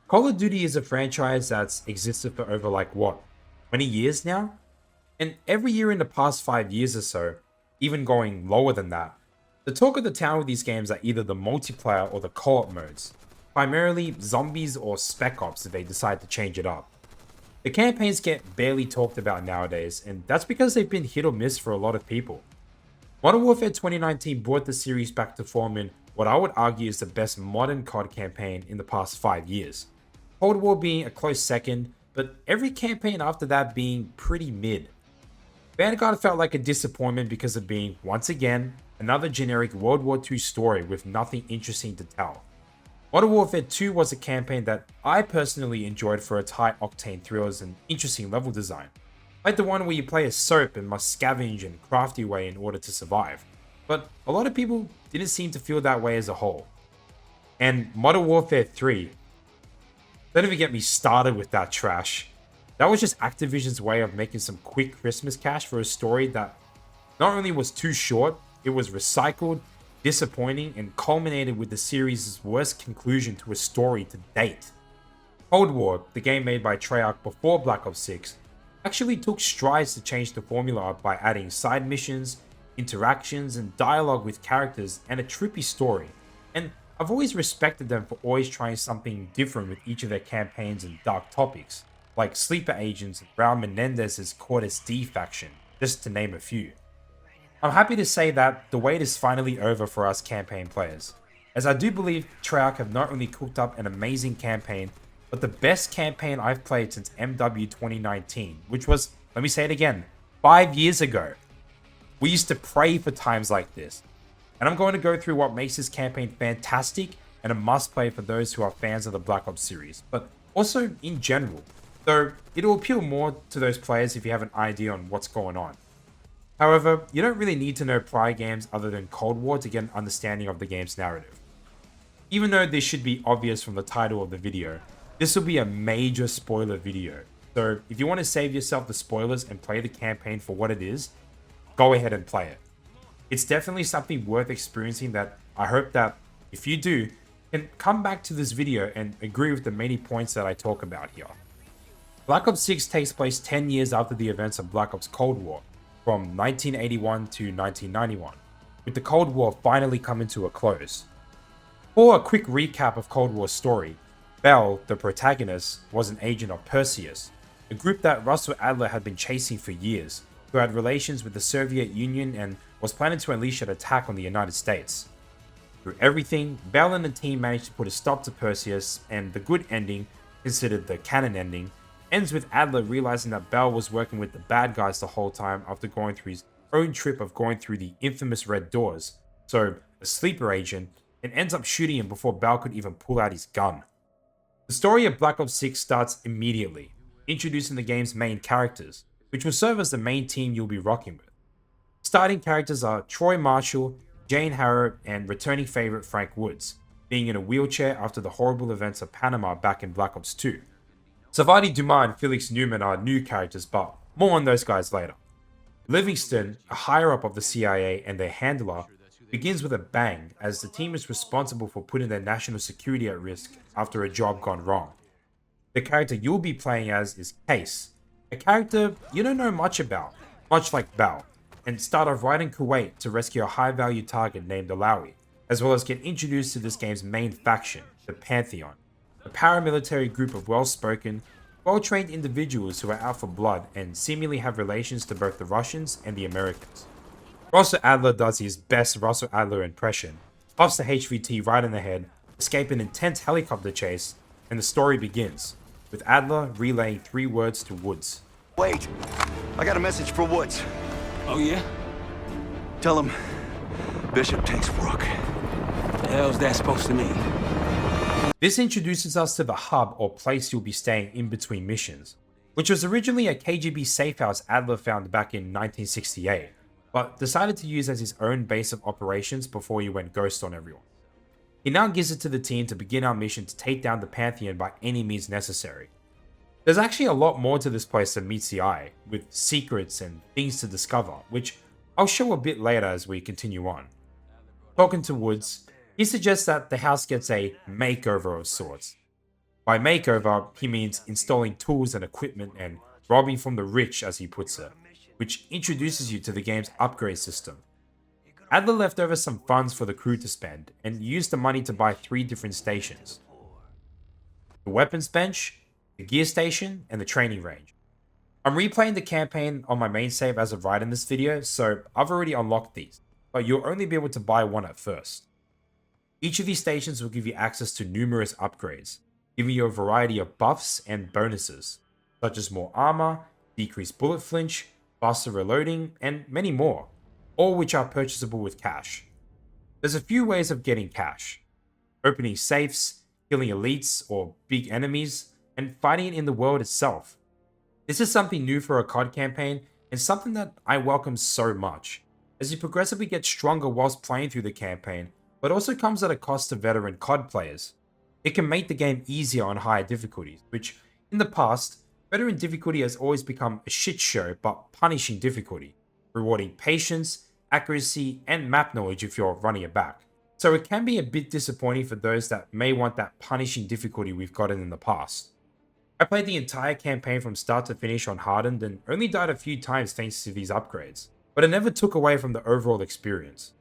Call of Duty is a franchise that's existed for over like what, 20 years now? And every year in the past 5 years or so, even going lower than that, the talk of the town with these games are either the multiplayer or the co-op modes, primarily zombies or spec ops if they decide to change it up. The campaigns get barely talked about nowadays, and that's because they've been hit or miss for a lot of people. Modern Warfare 2019 brought the series back to form in what I would argue is the best modern COD campaign in the past 5 years. Cold War being a close second, but every campaign after that being pretty mid. Vanguard felt like a disappointment because of being, once again, another generic World War II story with nothing interesting to tell. Modern Warfare 2 was a campaign that I personally enjoyed for its high octane thrills and interesting level design, like the one where you play as Soap and must scavenge and craft your way in order to survive, but a lot of people didn't seem to feel that way as a whole. And Modern Warfare 3, don't even get me started with that trash. That was just Activision's way of making some quick Christmas cash for a story that not only was too short, it was recycled, disappointing, and culminated with the series' worst conclusion to a story to date. Cold War, the game made by Treyarch before Black Ops 6, actually took strides to change the formula up by adding side missions, interactions, and dialogue with characters, and a trippy story. And I've always respected them for always trying something different with each of their campaigns and dark topics, like Sleeper Agents and Raul Menendez's Cortes D faction, just to name a few. I'm happy to say that the wait is finally over for us campaign players, as I do believe Treyarch have not only cooked up an amazing campaign, but the best campaign I've played since MW 2019, which was, let me say it again, 5 years ago. We used to pray for times like this, and I'm going to go through what makes this campaign fantastic and a must-play for those who are fans of the Black Ops series, but also in general, though it'll appeal more to those players if you have an idea on what's going on. However, you don't really need to know prior games other than Cold War to get an understanding of the game's narrative. Even though this should be obvious from the title of the video, this will be a major spoiler video, so if you want to save yourself the spoilers and play the campaign for what it is, go ahead and play it. It's definitely something worth experiencing that I hope that, if you do, can come back to this video and agree with the many points that I talk about here. Black Ops 6 takes place 10 years after the events of Black Ops Cold War, from 1981 to 1991, with the Cold War finally coming to a close. For a quick recap of Cold War's story, Bell, the protagonist, was an agent of Perseus, a group that Russell Adler had been chasing for years, who had relations with the Soviet Union and was planning to unleash an attack on the United States. Through everything, Bell and the team managed to put a stop to Perseus, and the good ending, considered the canon ending, ends with Adler realizing that Bell was working with the bad guys the whole time after going through his own trip of going through the infamous Red Doors, so a sleeper agent, and ends up shooting him before Bell could even pull out his gun. The story of Black Ops 6 starts immediately, introducing the game's main characters, which will serve as the main team you'll be rocking with. Starting characters are Troy Marshall, Jane Harrow, and returning favorite Frank Woods, being in a wheelchair after the horrible events of Panama back in Black Ops 2. Savati Dumas and Felix Newman are new characters, but more on those guys later. Livingston, a higher-up of the CIA and their handler, begins with a bang as the team is responsible for putting their national security at risk after a job gone wrong. The character you'll be playing as is Case, a character you don't know much about, much like Bell, and start off right in Kuwait to rescue a high-value target named Alawi, as well as get introduced to this game's main faction, the Pantheon, a paramilitary group of well-spoken, well-trained individuals who are out for blood and seemingly have relations to both the Russians and the Americans. Russell Adler does his best Russell Adler impression, puffs the HVT right in the head, escape an intense helicopter chase, and the story begins, with Adler relaying 3 words to Woods. Wait, I got a message for Woods. Oh yeah? Tell him Bishop takes Rook. The hell's that supposed to mean? This introduces us to the hub or place you'll be staying in between missions, which was originally a KGB safe house Adler found back in 1968, but decided to use as his own base of operations before he went ghost on everyone. He now gives it to the team to begin our mission to take down the Pantheon by any means necessary. There's actually a lot more to this place than meets the eye, with secrets and things to discover, which I'll show a bit later as we continue on. Talking to Woods, he suggests that the house gets a makeover of sorts. By makeover, he means installing tools and equipment and robbing from the rich, as he puts it, which introduces you to the game's upgrade system. Adler left over some funds for the crew to spend, and used the money to buy 3 different stations: the weapons bench, the gear station, and the training range. I'm replaying the campaign on my main save as of right in this video, so I've already unlocked these, but you'll only be able to buy one at first. Each of these stations will give you access to numerous upgrades, giving you a variety of buffs and bonuses, such as more armor, decreased bullet flinch, faster reloading, and many more, all which are purchasable with cash. There's a few ways of getting cash: opening safes, killing elites or big enemies, and fighting in the world itself. This is something new for a COD campaign, and something that I welcome so much, as you progressively get stronger whilst playing through the campaign, but also comes at a cost to veteran COD players. It can make the game easier on higher difficulties, which, in the past, veteran difficulty has always become a shit show but punishing difficulty, rewarding patience, accuracy, and map knowledge if you're running it back. So it can be a bit disappointing for those that may want that punishing difficulty we've gotten in the past. I played the entire campaign from start to finish on hardened and only died a few times thanks to these upgrades, but it never took away from the overall experience.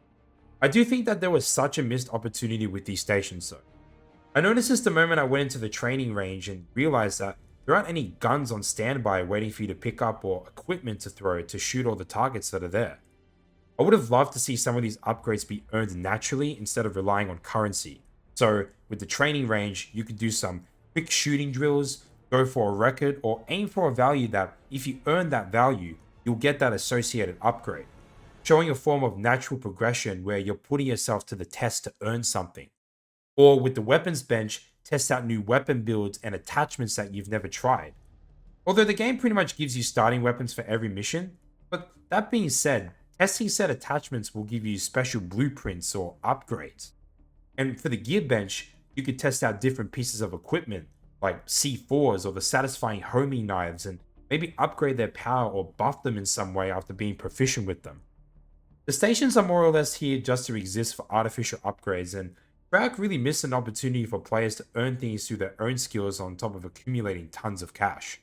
I do think that there was such a missed opportunity with these stations though. I noticed this the moment I went into the training range and realized that there aren't any guns on standby waiting for you to pick up or equipment to throw to shoot all the targets that are there. I would have loved to see some of these upgrades be earned naturally instead of relying on currency. So with the training range, you could do some quick shooting drills, go for a record, or aim for a value that if you earn that value, you'll get that associated upgrade, showing a form of natural progression where you're putting yourself to the test to earn something. Or with the weapons bench, test out new weapon builds and attachments that you've never tried. Although the game pretty much gives you starting weapons for every mission, but that being said, testing said attachments will give you special blueprints or upgrades. And for the gear bench, you could test out different pieces of equipment, like C4s or the satisfying homing knives, and maybe upgrade their power or buff them in some way after being proficient with them. The stations are more or less here just to exist for artificial upgrades, and Treyarch really missed an opportunity for players to earn things through their own skills on top of accumulating tons of cash.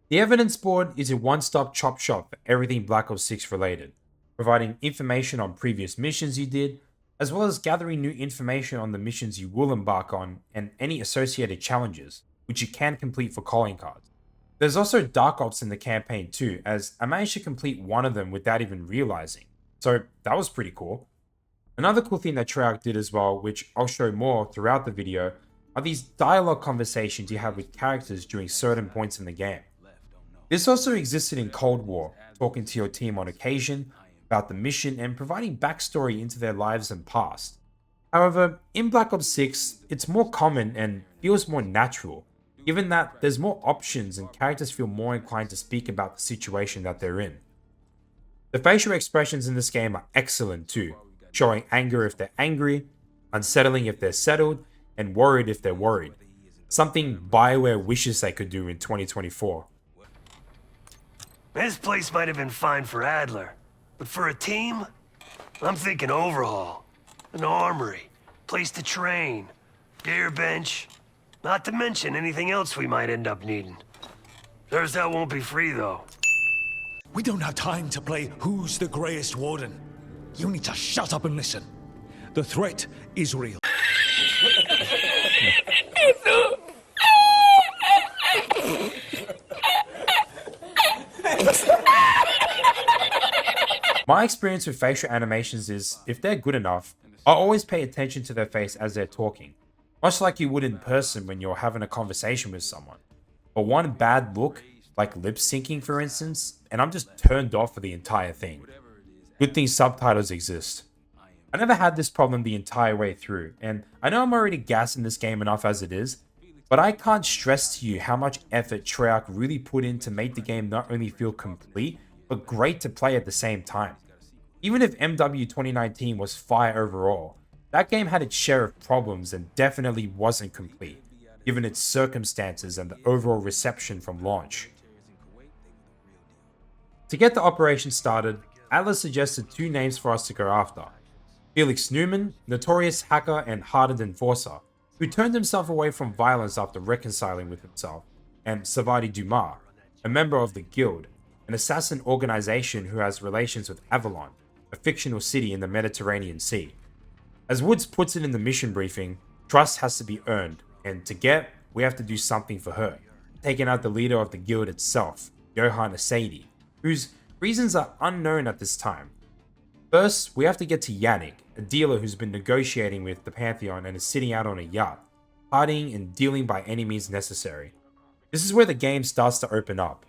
The evidence board is a one-stop chop shop for everything Black Ops 6 related, providing information on previous missions you did, as well as gathering new information on the missions you will embark on and any associated challenges, which you can complete for calling cards. There's also Dark Ops in the campaign too, as I managed to complete one of them without even realizing, so that was pretty cool. Another cool thing that Treyarch did as well, which I'll show more throughout the video, are these dialogue conversations you have with characters during certain points in the game. This also existed in Cold War, talking to your team on occasion about the mission and providing backstory into their lives and past. However, in Black Ops 6, it's more common and feels more natural, given that there's more options and characters feel more inclined to speak about the situation that they're in. The facial expressions in this game are excellent too, showing anger if they're angry, unsettling if they're settled, and worried if they're worried. Something BioWare wishes they could do in 2024. This place might have been fine for Adler, but for a team, I'm thinking overhaul. An armory, place to train, gear bench, not to mention anything else we might end up needing. There's that won't be free though. We don't have time to play Who's the Greyest Warden. You need to shut up and listen. The threat is real. My experience with facial animations is, if they're good enough, I always pay attention to their face as they're talking, much like you would in person when you're having a conversation with someone. But one bad look, like lip syncing for instance, and I'm just turned off for the entire thing. Good thing subtitles exist. I never had this problem the entire way through, and I know I'm already gassing this game enough as it is, but I can't stress to you how much effort Treyarch really put in to make the game not only feel complete, but great to play at the same time. Even if MW 2019 was fire overall, that game had its share of problems and definitely wasn't complete, given its circumstances and the overall reception from launch. To get the operation started, Atlas suggested 2 names for us to go after: Felix Newman, notorious hacker and hardened enforcer, who turned himself away from violence after reconciling with himself, and Savadi Dumas, a member of the Guild, an assassin organization who has relations with Avalon, a fictional city in the Mediterranean Sea. As Woods puts it in the mission briefing, trust has to be earned, and to get, we have to do something for her, taking out the leader of the Guild itself, Johan Asadi, whose reasons are unknown at this time. First, we have to get to Yannick, a dealer who's been negotiating with the Pantheon and is sitting out on a yacht, partying and dealing by any means necessary. This is where the game starts to open up.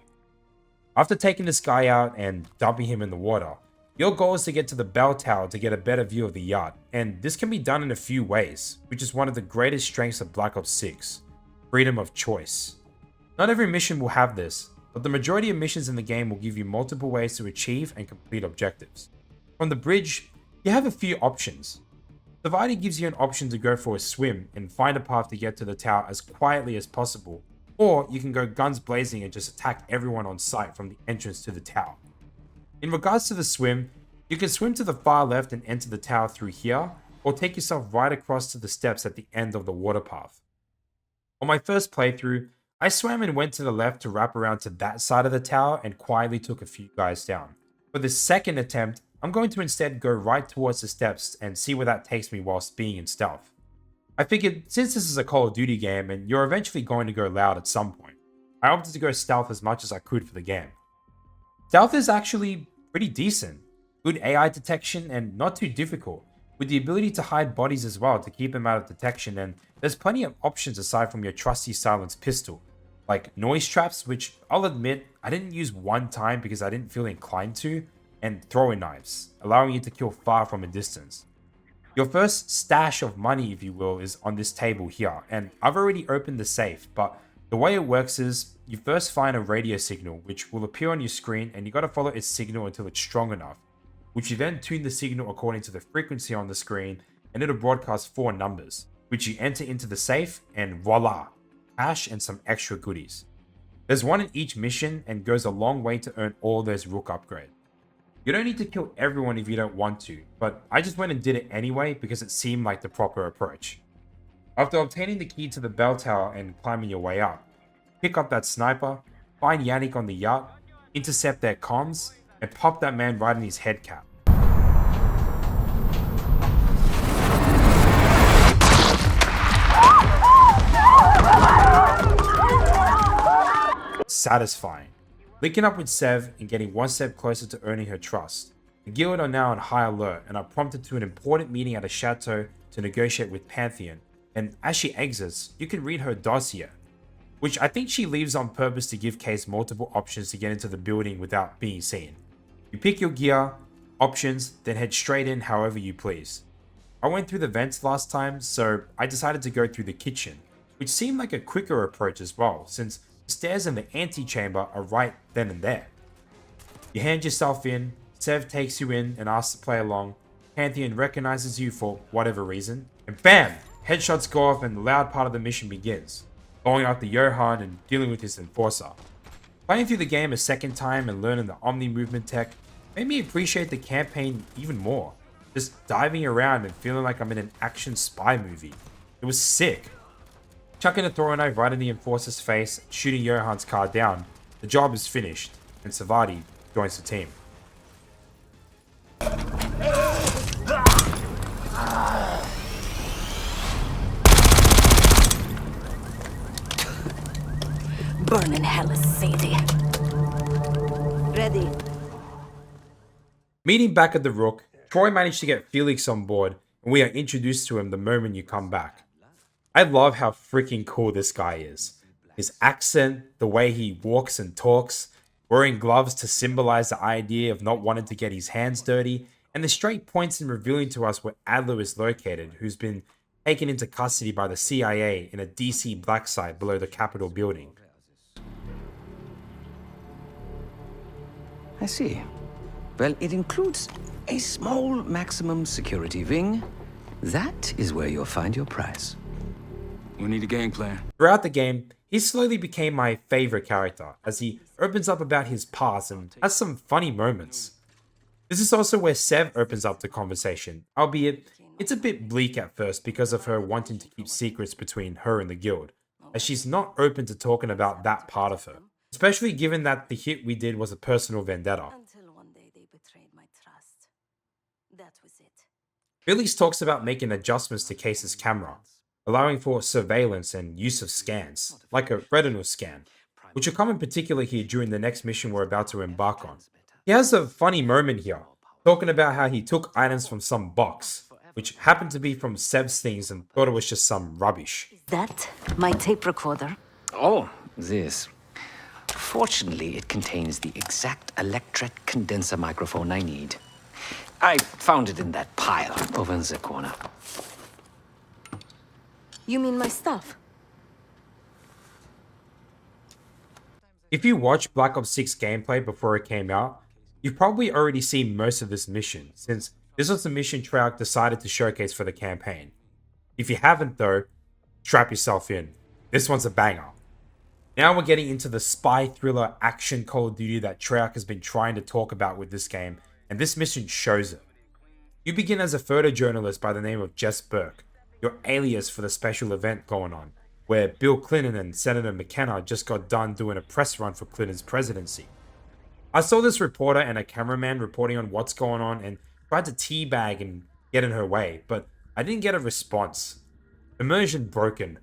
After taking this guy out and dumping him in the water, your goal is to get to the bell tower to get a better view of the yacht, and this can be done in a few ways, which is one of the greatest strengths of Black Ops 6, freedom of choice. Not every mission will have this, but the majority of missions in the game will give you multiple ways to achieve and complete objectives. From the bridge, you have a few options. Savadi gives you an option to go for a swim and find a path to get to the tower as quietly as possible, or you can go guns blazing and just attack everyone on sight from the entrance to the tower. In regards to the swim, you can swim to the far left and enter the tower through here, or take yourself right across to the steps at the end of the water path. On my first playthrough, I swam and went to the left to wrap around to that side of the tower and quietly took a few guys down. For this second attempt, I'm going to instead go right towards the steps and see where that takes me whilst being in stealth. I figured since this is a Call of Duty game and you're eventually going to go loud at some point, I opted to go stealth as much as I could for the game. Stealth is actually pretty decent, good AI detection and not too difficult, with the ability to hide bodies as well to keep them out of detection, and there's plenty of options aside from your trusty silenced pistol, like noise traps, which I'll admit I didn't use one time because I didn't feel inclined to, and throwing knives, allowing you to kill far from a distance. Your first stash of money, if you will, is on this table here, and I've already opened the safe, but the way it works is you first find a radio signal which will appear on your screen, and you gotta follow its signal until it's strong enough, which you then tune the signal according to the frequency on the screen, and it'll broadcast 4 numbers, which you enter into the safe, and voila, cash and some extra goodies. There's one in each mission and goes a long way to earn all those Rook upgrades. You don't need to kill everyone if you don't want to, but I just went and did it anyway because it seemed like the proper approach. After obtaining the key to the bell tower and climbing your way up, pick up that sniper, find Yannick on the yacht, intercept their comms, and pop that man right in his head cap. Satisfying. Linking up with Sev and getting one step closer to earning her trust. The Guild are now on high alert and are prompted to an important meeting at a chateau to negotiate with Pantheon, and as she exits, you can read her dossier, which I think she leaves on purpose to give Case multiple options to get into the building without being seen. You pick your gear, options, then head straight in however you please. I went through the vents last time, so I decided to go through the kitchen, which seemed like a quicker approach as well, since the stairs in the antechamber are right then and there. You hand yourself in, Sev takes you in and asks to play along, Pantheon recognizes you for whatever reason, and BAM! Headshots go off and the loud part of the mission begins, going after Johan and dealing with his enforcer. Playing through the game a second time and learning the Omni movement tech made me appreciate the campaign even more, just diving around and feeling like I'm in an action spy movie. It was sick. Chucking a throwing knife right in the enforcer's face, shooting Johan's car down, the job is finished, and Savadi joins the team. Burn in hell, Sadie. Ready. Meeting back at the Rook, Troy managed to get Felix on board, and we are introduced to him the moment you come back. I love how freaking cool this guy is. His accent, the way he walks and talks, wearing gloves to symbolize the idea of not wanting to get his hands dirty, and the straight points in revealing to us where Adler is located, who's been taken into custody by the CIA in a DC black site below the Capitol building. I see. Well, it includes a small maximum security wing. That is where you'll find your prize. We need a game plan. Throughout the game, he slowly became my favorite character, as he opens up about his past and has some funny moments. This is also where Sev opens up the conversation, albeit It's a bit bleak at first because of her wanting to keep secrets between her and the guild, as she's not open to talking about that part of her, especially given that the hit we did was a personal vendetta. Until one day they betrayed my trust. That was it. Billy's talks about making adjustments to Case's camera, allowing for surveillance and use of scans, like a retinal scan, which will come in particular here during the next mission we're about to embark on. He has a funny moment here, talking about how he took items from some box, which happened to be from Seb's things and thought it was just some rubbish. Is that my tape recorder? Oh, this. Fortunately, it contains the exact electret condenser microphone I need. I found it in that pile over in the corner. You mean my stuff? If you watched Black Ops 6 gameplay before it came out, you've probably already seen most of this mission, since this was the mission Treyarch decided to showcase for the campaign. If you haven't though, strap yourself in. This one's a banger. Now we're getting into the spy thriller action Call of Duty that Treyarch has been trying to talk about with this game, and this mission shows it. You begin as a photojournalist by the name of Jess Burke, your alias for the special event going on, where Bill Clinton and Senator McKenna just got done doing a press run for Clinton's presidency. I saw this reporter and a cameraman reporting on what's going on and tried to teabag and get in her way, but I didn't get a response. Immersion broken.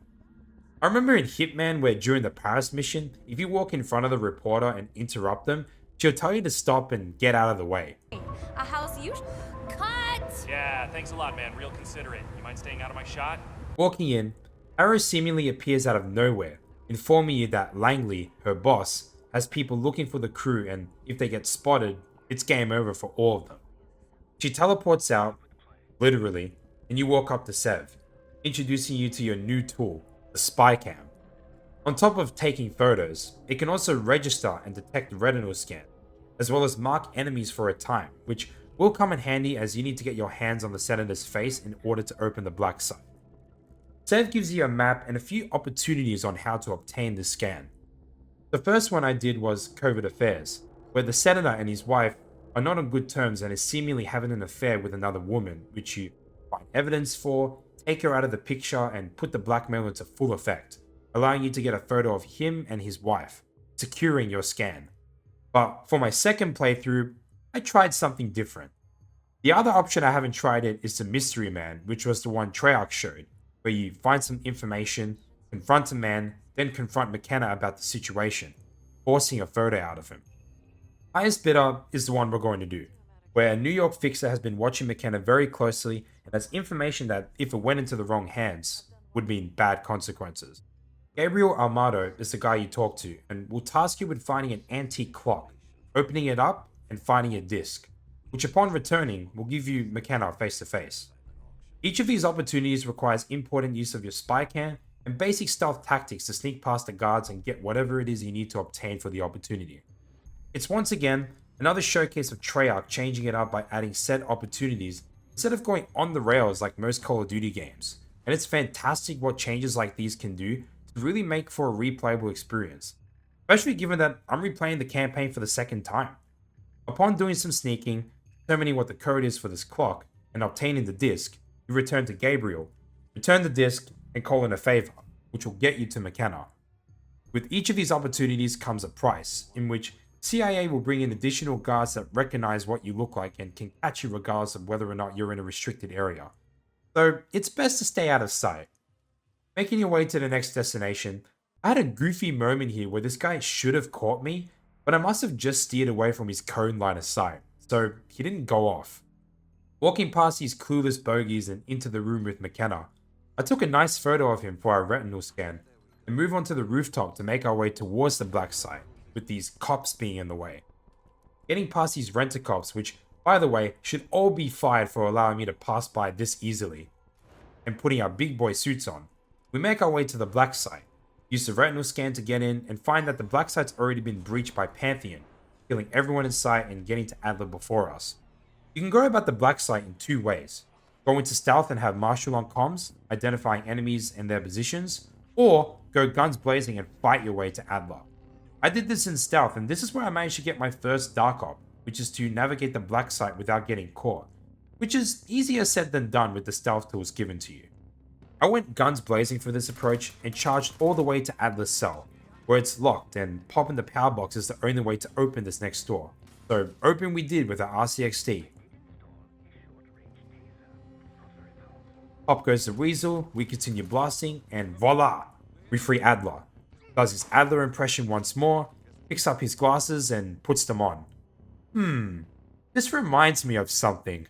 I remember in Hitman where during the Paris mission, if you walk in front of the reporter and interrupt them, she'll tell you to stop and get out of the way. A house you cut. Yeah, thanks a lot, man. Real considerate. You mind staying out of my shot? Walking in, Arrow seemingly appears out of nowhere, informing you that Langley, her boss, has people looking for the crew, and if they get spotted, it's game over for all of them. She teleports out, literally, and you walk up to Sev, introducing you to your new tool, the spy cam. On top of taking photos, it can also register and detect retinal scan, as well as mark enemies for a time, which will come in handy as you need to get your hands on the senator's face in order to open the black site. Sev gives you a map and a few opportunities on how to obtain the scan. The first one I did was Covert Affairs, where the senator and his wife are not on good terms and is seemingly having an affair with another woman, which you find evidence for, take her out of the picture, and put the blackmail into full effect, allowing you to get a photo of him and his wife, securing your scan. But for my second playthrough, I tried something different. The other option I haven't tried it is the Mystery Man, which was the one Treyarch showed, where you find some information, confront a man, then confront McKenna about the situation, forcing a photo out of him. Highest bidder is the one we're going to do, where a New York fixer has been watching McKenna very closely and has information that, if it went into the wrong hands, would mean bad consequences. Gabriel Armado is the guy you talk to and will task you with finding an antique clock, opening it up and finding a disc, which upon returning will give you McKenna face to face. Each of these opportunities requires important use of your spy cam and basic stealth tactics to sneak past the guards and get whatever it is you need to obtain for the opportunity. It's once again another showcase of Treyarch changing it up by adding set opportunities instead of going on the rails like most Call of Duty games, and it's fantastic what changes like these can do to really make for a replayable experience, especially given that I'm replaying the campaign for the second time. Upon doing some sneaking, determining what the code is for this clock, and obtaining the disc, you return to Gabriel, return the disc, and call in a favor, which will get you to McKenna. With each of these opportunities comes a price, in which CIA will bring in additional guards that recognize what you look like and can catch you regardless of whether or not you're in a restricted area. So it's best to stay out of sight. Making your way to the next destination, I had a goofy moment here where this guy should have caught me, but I must have just steered away from his cone line of sight, so he didn't go off. Walking past these clueless bogeys and into the room with McKenna, I took a nice photo of him for our retinal scan, and move onto the rooftop to make our way towards the black site, with these cops being in the way. Getting past these rent-a-cops, which, by the way, should all be fired for allowing me to pass by this easily, and putting our big boy suits on, we make our way to the black site, use the retinal scan to get in, and find that the black site's already been breached by Pantheon, killing everyone in sight and getting to Adler before us. You can go about the black site in two ways. Go into stealth and have Marshall on comms, identifying enemies and their positions, or go guns blazing and fight your way to Adler. I did this in stealth, and this is where I managed to get my first Dark Op, which is to navigate the black site without getting caught, which is easier said than done with the stealth tools given to you. I went guns blazing for this approach and charged all the way to Adler's cell, where it's locked, and popping the power box is the only way to open this next door. So open we did with our RCXD. Pop goes the Weasel, we continue blasting, and voila! We free Adler. Does his Adler impression once more, picks up his glasses and puts them on. This reminds me of something.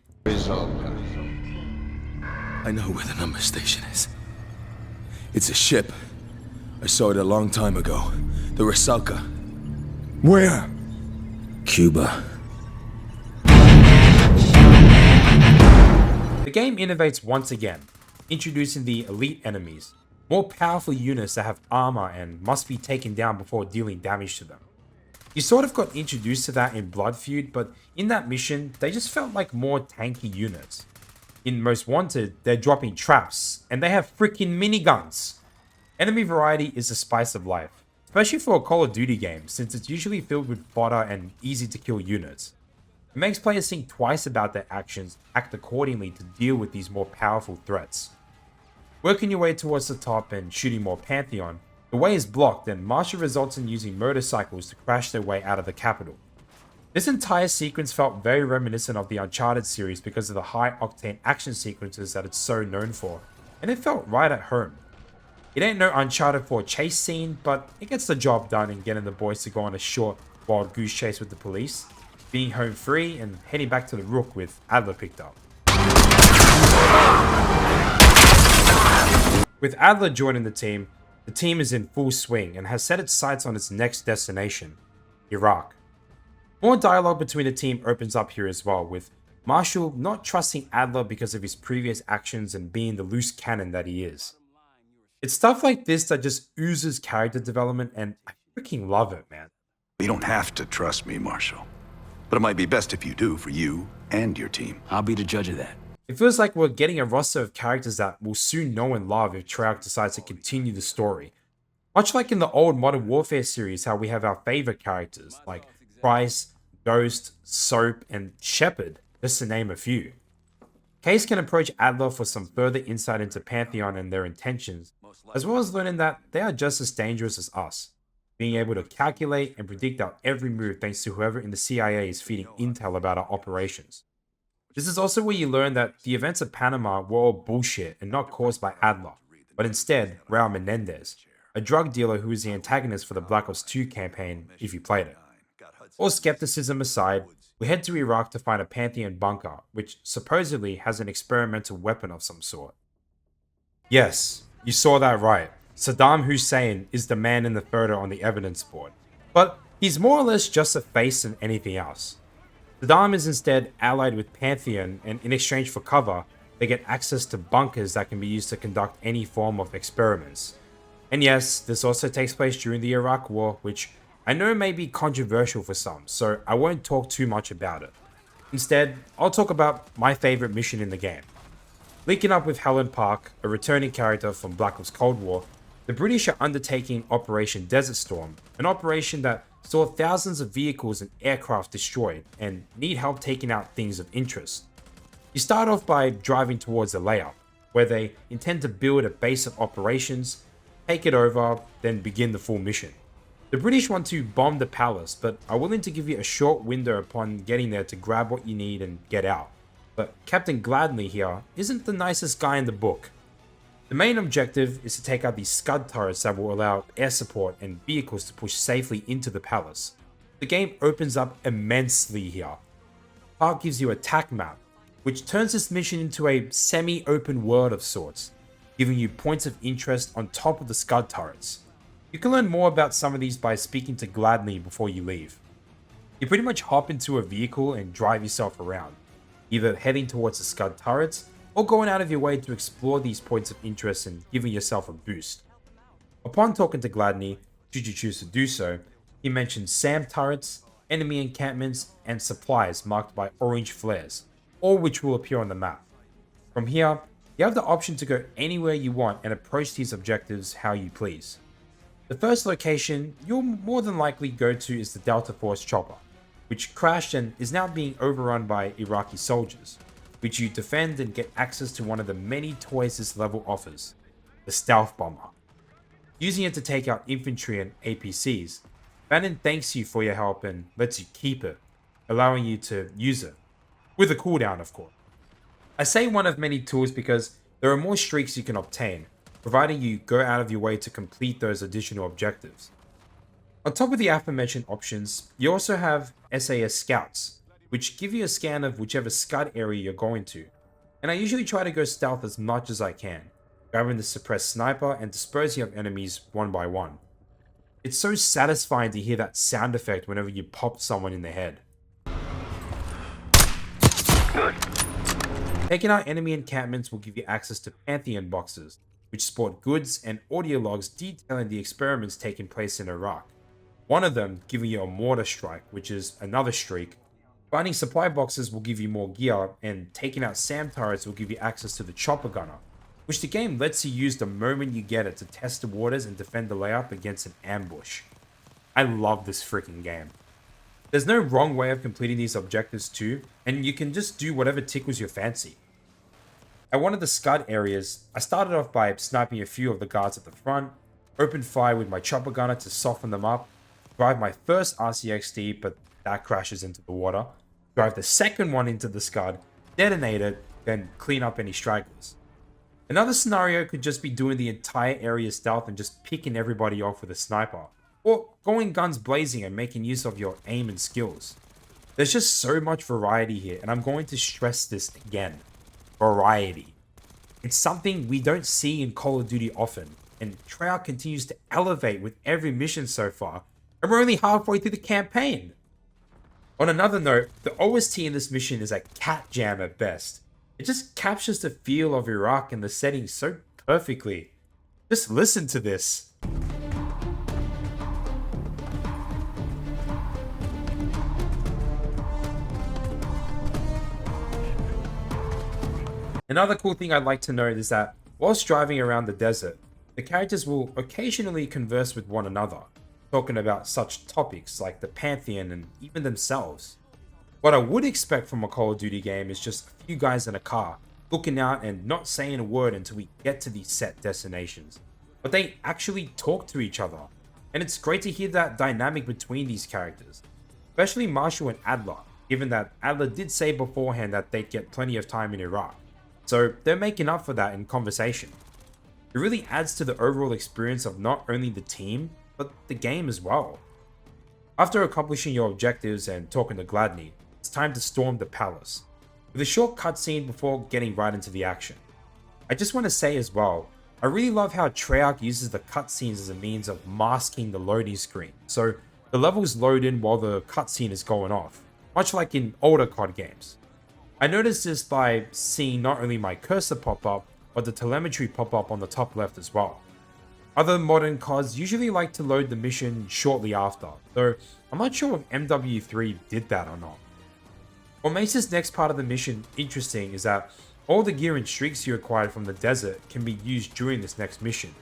I know where the number station is. It's a ship. I saw it a long time ago. The Rusalka. Where? Cuba. The game innovates once again, introducing the elite enemies, more powerful units that have armor and must be taken down before dealing damage to them. You sort of got introduced to that in Blood Feud, but in that mission, they just felt like more tanky units. In Most Wanted, they're dropping traps, and they have freaking miniguns. Enemy variety is the spice of life, especially for a Call of Duty game, since it's usually filled with fodder and easy to kill units. It makes players think twice about their actions, act accordingly to deal with these more powerful threats. Working your way towards the top and shooting more Pantheon, the way is blocked and Marshall results in using motorcycles to crash their way out of the capital. This entire sequence felt very reminiscent of the Uncharted series because of the high-octane action sequences that it's so known for, and it felt right at home. It ain't no Uncharted 4 chase scene, but it gets the job done in getting the boys to go on a short, wild goose chase with the police, being home free, and heading back to the Rook with Adler picked up. With Adler joining the team is in full swing and has set its sights on its next destination, Iraq. More dialogue between the team opens up here as well, with Marshall not trusting Adler because of his previous actions and being the loose cannon that he is. It's stuff like this that just oozes character development, and I freaking love it, man. You don't have to trust me, Marshall. But it might be best if you do for you and your team. I'll be the judge of that. It feels like we're getting a roster of characters that we'll soon know and love if Treyarch decides to continue the story. Much like in the old Modern Warfare series, how we have our favorite characters like Price, Ghost, Soap, and Shepard, just to name a few. Case can approach Adler for some further insight into Pantheon and their intentions, as well as learning that they are just as dangerous as us, being able to calculate and predict our every move thanks to whoever in the CIA is feeding intel about our operations. This is also where you learn that the events of Panama were all bullshit and not caused by Adler, but instead Raul Menendez, a drug dealer who is the antagonist for the Black Ops 2 campaign if you played it. All skepticism aside, we head to Iraq to find a Pantheon bunker, which supposedly has an experimental weapon of some sort. Yes, you saw that right. Saddam Hussein is the man in the photo on the evidence board, but he's more or less just a face than anything else. Saddam is instead allied with Pantheon, and in exchange for cover, they get access to bunkers that can be used to conduct any form of experiments. And yes, this also takes place during the Iraq War, which I know may be controversial for some, so I won't talk too much about it. Instead, I'll talk about my favorite mission in the game. Linking up with Helen Park, a returning character from Black Ops Cold War, the British are undertaking Operation Desert Storm, an operation that saw thousands of vehicles and aircraft destroyed and need help taking out things of interest. You start off by driving towards a layup, where they intend to build a base of operations, take it over, then begin the full mission. The British want to bomb the palace, but are willing to give you a short window upon getting there to grab what you need and get out. But Captain Gladney here isn't the nicest guy in the book. The main objective is to take out these scud turrets that will allow air support and vehicles to push safely into the palace. The game opens up immensely here. Park gives you a attack map, which turns this mission into a semi-open world of sorts, giving you points of interest on top of the scud turrets. You can learn more about some of these by speaking to Gladney before you leave. You pretty much hop into a vehicle and drive yourself around, either heading towards the scud turrets or going out of your way to explore these points of interest and giving yourself a boost. Upon talking to Gladney, should you choose to do so, he mentions SAM turrets, enemy encampments, and supplies marked by orange flares, all which will appear on the map. From here, you have the option to go anywhere you want and approach these objectives how you please. The first location you'll more than likely go to is the Delta Force chopper, which crashed and is now being overrun by Iraqi soldiers. which you defend and get access to one of the many toys this level offers, the Stealth Bomber. Using it to take out infantry and APCs, Bannon thanks you for your help and lets you keep it, allowing you to use it, with a cooldown of course. I say one of many tools because there are more streaks you can obtain, providing you go out of your way to complete those additional objectives. On top of the aforementioned options, you also have SAS Scouts, which give you a scan of whichever scud area you're going to, and I usually try to go stealth as much as I can, grabbing the suppressed sniper and disposing of enemies one by one. It's so satisfying to hear that sound effect whenever you pop someone in the head. Taking out enemy encampments will give you access to Pantheon boxes, which sport goods and audio logs detailing the experiments taking place in Iraq. One of them giving you a mortar strike, which is another streak. Finding supply boxes will give you more gear, and taking out SAM turrets will give you access to the chopper gunner, which the game lets you use the moment you get it to test the waters and defend the layup against an ambush. I love this freaking game. There's no wrong way of completing these objectives too, and you can just do whatever tickles your fancy. At one of the scud areas, I started off by sniping a few of the guards at the front, opened fire with my chopper gunner to soften them up, drive my first RCXD but that crashes into the water, drive the second one into the scud, detonate it, then clean up any stragglers. Another scenario could just be doing the entire area stealth and just picking everybody off with a sniper, or going guns blazing and making use of your aim and skills. There's just so much variety here, and I'm going to stress this again. Variety. It's something we don't see in Call of Duty often, and Treyarch continues to elevate with every mission so far, and we're only halfway through the campaign. On another note, the OST in this mission is a cat jam at best. It just captures the feel of Iraq and the setting so perfectly. Just listen to this. Another cool thing I'd like to note is that whilst driving around the desert, the characters will occasionally converse with one another, talking about such topics like the Pantheon and even themselves. What I would expect from a Call of Duty game is just a few guys in a car, looking out and not saying a word until we get to these set destinations. But they actually talk to each other, and it's great to hear that dynamic between these characters, especially Marshall and Adler, given that Adler did say beforehand that they'd get plenty of time in Iraq. So they're making up for that in conversation. It really adds to the overall experience of not only the team, but the game as well. After accomplishing your objectives and talking to Gladney, it's time to storm the palace, with a short cutscene before getting right into the action. I just want to say as well, I really love how Treyarch uses the cutscenes as a means of masking the loading screen, so the levels load in while the cutscene is going off, much like in older COD games. I noticed this by seeing not only my cursor pop up, but the telemetry pop up on the top left as well. Other modern CODs usually like to load the mission shortly after, though I'm not sure if MW3 did that or not. What makes this next part of the mission interesting is that all the gear and streaks you acquired from the desert can be used during this next mission,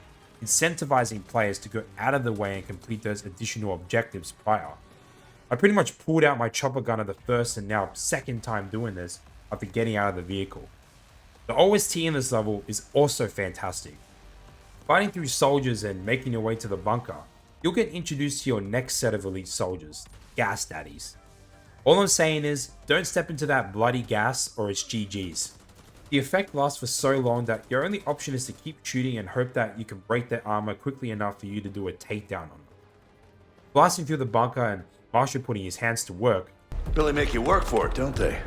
incentivizing players to go out of the way and complete those additional objectives prior. I pretty much pulled out my chopper gunner the first and now second time doing this after getting out of the vehicle. The OST in this level is also fantastic. Fighting through soldiers and making your way to the bunker, you'll get introduced to your next set of elite soldiers, Gas Daddies. All I'm saying is, don't step into that bloody gas or it's GG's. The effect lasts for so long that your only option is to keep shooting and hope that you can break their armor quickly enough for you to do a takedown on them. Blasting through the bunker and Marshall putting his hands to work. Really make you work for it, don't they?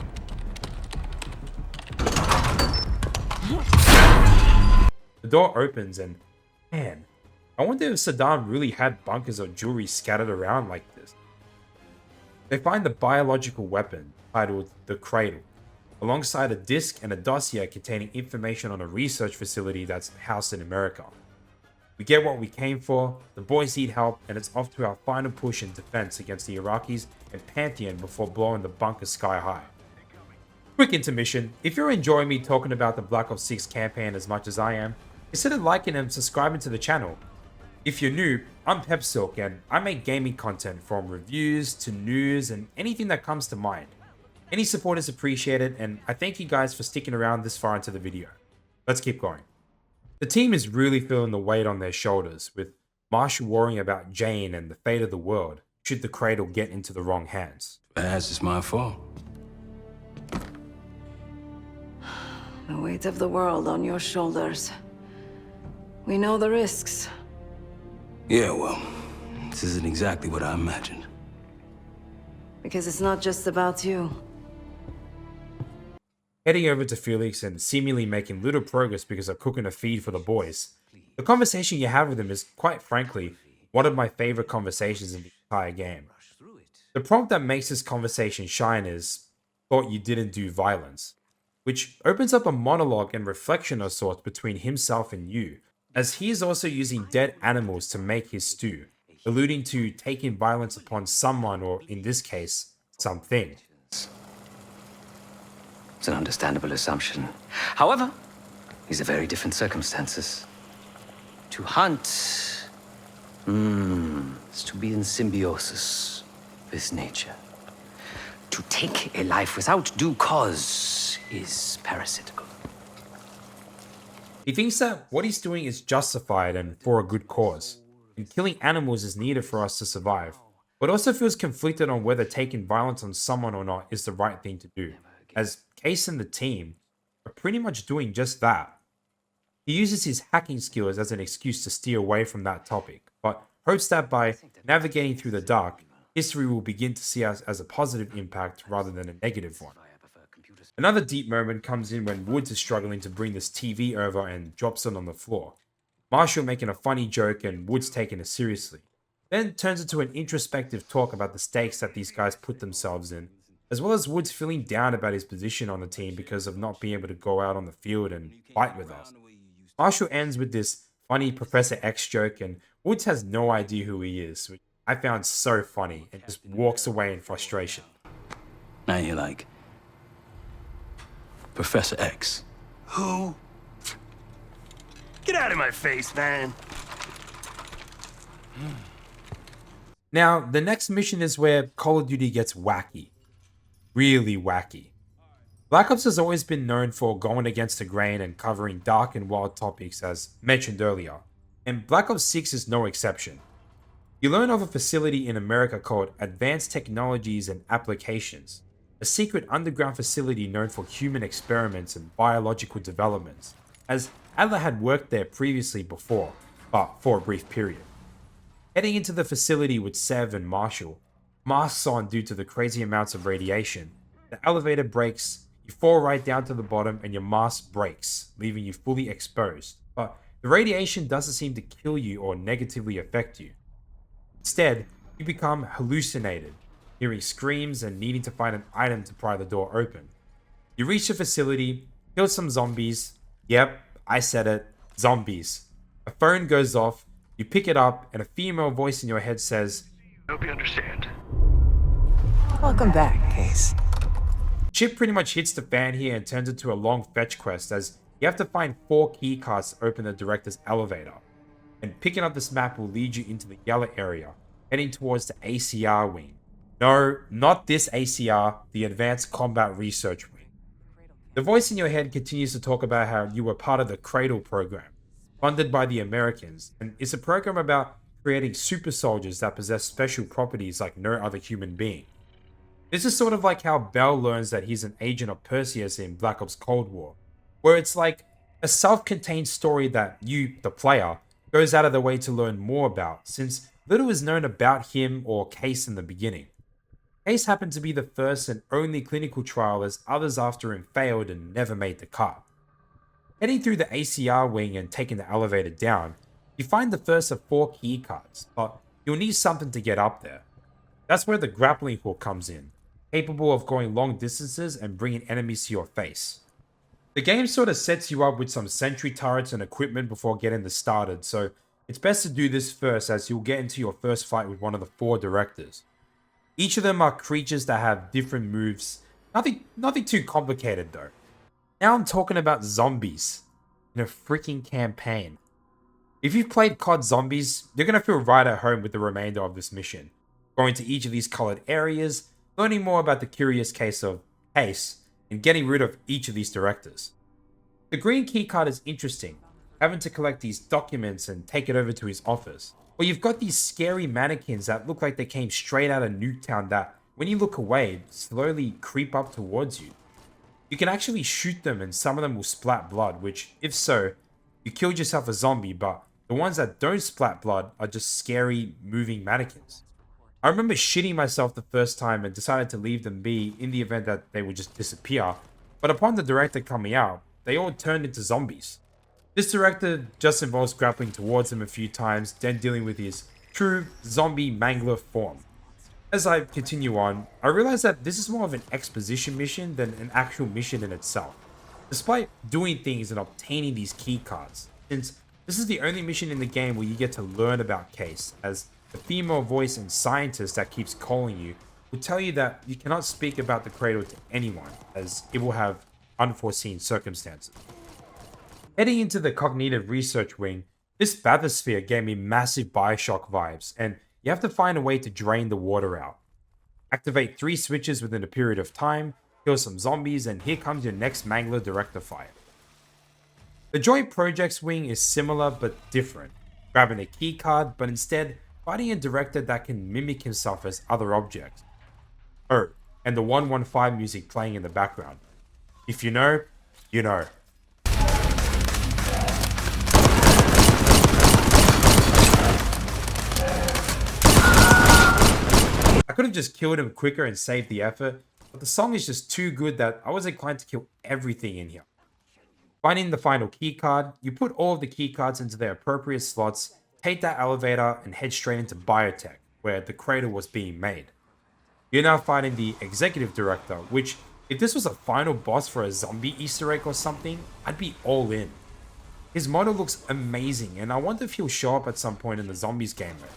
The door opens and, man, I wonder if Saddam really had bunkers or jewelry scattered around like this. They find the biological weapon, titled the Cradle, alongside a disc and a dossier containing information on a research facility that's housed in America. We get what we came for, the boys need help, and it's off to our final push in defense against the Iraqis and Pantheon before blowing the bunker sky high. Quick intermission, if you're enjoying me talking about the Black Ops 6 campaign as much as I am, consider liking and subscribing to the channel. If you're new, I'm Pepsilk and I make gaming content from reviews to news and anything that comes to mind. Any support is appreciated, and I thank you guys for sticking around this far into the video. Let's keep going. The team is really feeling the weight on their shoulders, with Marshall worrying about Jane and the fate of the world should the cradle get into the wrong hands. Perhaps it's my fault. The weight of the world on your shoulders. We know the risks. Yeah, well, this isn't exactly what I imagined. Because it's not just about you. Heading over to Felix and seemingly making little progress because of cooking a feed for the boys. The conversation you have with him is, quite frankly, one of my favorite conversations in the entire game. The prompt that makes this conversation shine is, "Thought you didn't do violence," which opens up a monologue and reflection of sorts between himself and you, as he is also using dead animals to make his stew, alluding to taking violence upon someone, or in this case, something. It's an understandable assumption. However, these are very different circumstances. To hunt is to be in symbiosis with nature. To take a life without due cause is parasitical. He thinks that what he's doing is justified and for a good cause, and killing animals is needed for us to survive, but also feels conflicted on whether taking violence on someone or not is the right thing to do, as Case and the team are pretty much doing just that. He uses his hacking skills as an excuse to steer away from that topic, but hopes that by navigating through the dark, history will begin to see us as a positive impact rather than a negative one. Another deep moment comes in when Woods is struggling to bring this TV over and drops it on the floor. Marshall making a funny joke and Woods taking it seriously. Then turns into an introspective talk about the stakes that these guys put themselves in, as well as Woods feeling down about his position on the team because of not being able to go out on the field and fight with us. Marshall ends with this funny Professor X joke, and Woods has no idea who he is, which I found so funny, and just walks away in frustration. Now you're like, Professor X. Who? Get out of my face, man. Now, the next mission is where Call of Duty gets wacky. Really wacky. Black Ops has always been known for going against the grain and covering dark and wild topics, as mentioned earlier, and Black Ops 6 is no exception. You learn of a facility in America called Advanced Technologies and Applications, a secret underground facility known for human experiments and biological developments, as Adler had worked there previously before, but for a brief period. Heading into the facility with Sev and Marshall, masks on due to the crazy amounts of radiation, the elevator breaks, you fall right down to the bottom and your mask breaks, leaving you fully exposed, but the radiation doesn't seem to kill you or negatively affect you. Instead, you become hallucinated, hearing screams and needing to find an item to pry the door open. You reach the facility, kill some zombies. Yep, I said it, zombies. A phone goes off, you pick it up, and a female voice in your head says, Hope you understand. Welcome back, Case. Shit pretty much hits the fan here and turns into a long fetch quest, as you have to find 4 keycards to open the director's elevator. And picking up this map will lead you into the yellow area, heading towards the ACR wing. No, not this ACR, the Advanced Combat Research Wing. The voice in your head continues to talk about how you were part of the Cradle program, funded by the Americans, and it's a program about creating super soldiers that possess special properties like no other human being. This is sort of like how Bell learns that he's an agent of Perseus in Black Ops Cold War, where it's like a self-contained story that you, the player, goes out of the way to learn more about, since little is known about him or Case in the beginning. Case happened to be the first and only clinical trial, as others after him failed and never made the cut. Heading through the ACR wing and taking the elevator down, you find the first of 4 keycards, but you'll need something to get up there. That's where the grappling hook comes in, capable of going long distances and bringing enemies to your face. The game sort of sets you up with some sentry turrets and equipment before getting this started, so it's best to do this first, as you'll get into your first fight with one of the 4 directors. Each of them are creatures that have different moves, nothing too complicated though. Now I'm talking about zombies in a freaking campaign. If you've played COD Zombies, you're going to feel right at home with the remainder of this mission, going to each of these colored areas, learning more about the curious case of Case, and getting rid of each of these directors. The green keycard is interesting, having to collect these documents and take it over to his office. Or you've got these scary mannequins that look like they came straight out of Nuketown that, when you look away, slowly creep up towards you. You can actually shoot them and some of them will splat blood, which, if so, you killed yourself a zombie, but the ones that don't splat blood are just scary, moving mannequins. I remember shitting myself the first time and decided to leave them be in the event that they would just disappear, but upon the director coming out, they all turned into zombies. This director just involves grappling towards them a few times, then dealing with his true zombie mangler form. As I continue on, I realize that this is more of an exposition mission than an actual mission in itself, despite doing things and obtaining these keycards, since this is the only mission in the game where you get to learn about Case, as the female voice and scientist that keeps calling you will tell you that you cannot speak about the cradle to anyone, as it will have unforeseen circumstances. Heading into the cognitive research wing, this bathysphere gave me massive Bioshock vibes, and you have to find a way to drain the water out. Activate 3 switches within a period of time, kill some zombies, and here comes your next Mangler director fight. The Joint Projects wing is similar but different, grabbing a keycard, but instead fighting a director that can mimic himself as other objects. Oh, and the 115 music playing in the background. If you know, you know. I could have just killed him quicker and saved the effort, but the song is just too good that I was inclined to kill everything in here. Finding the final keycard, you put all of the keycards into their appropriate slots, take that elevator, and head straight into Biotech, where the cradle was being made. You're now fighting the executive director, which, if this was a final boss for a zombie Easter egg or something, I'd be all in. His model looks amazing, and I wonder if he'll show up at some point in the zombies game mode.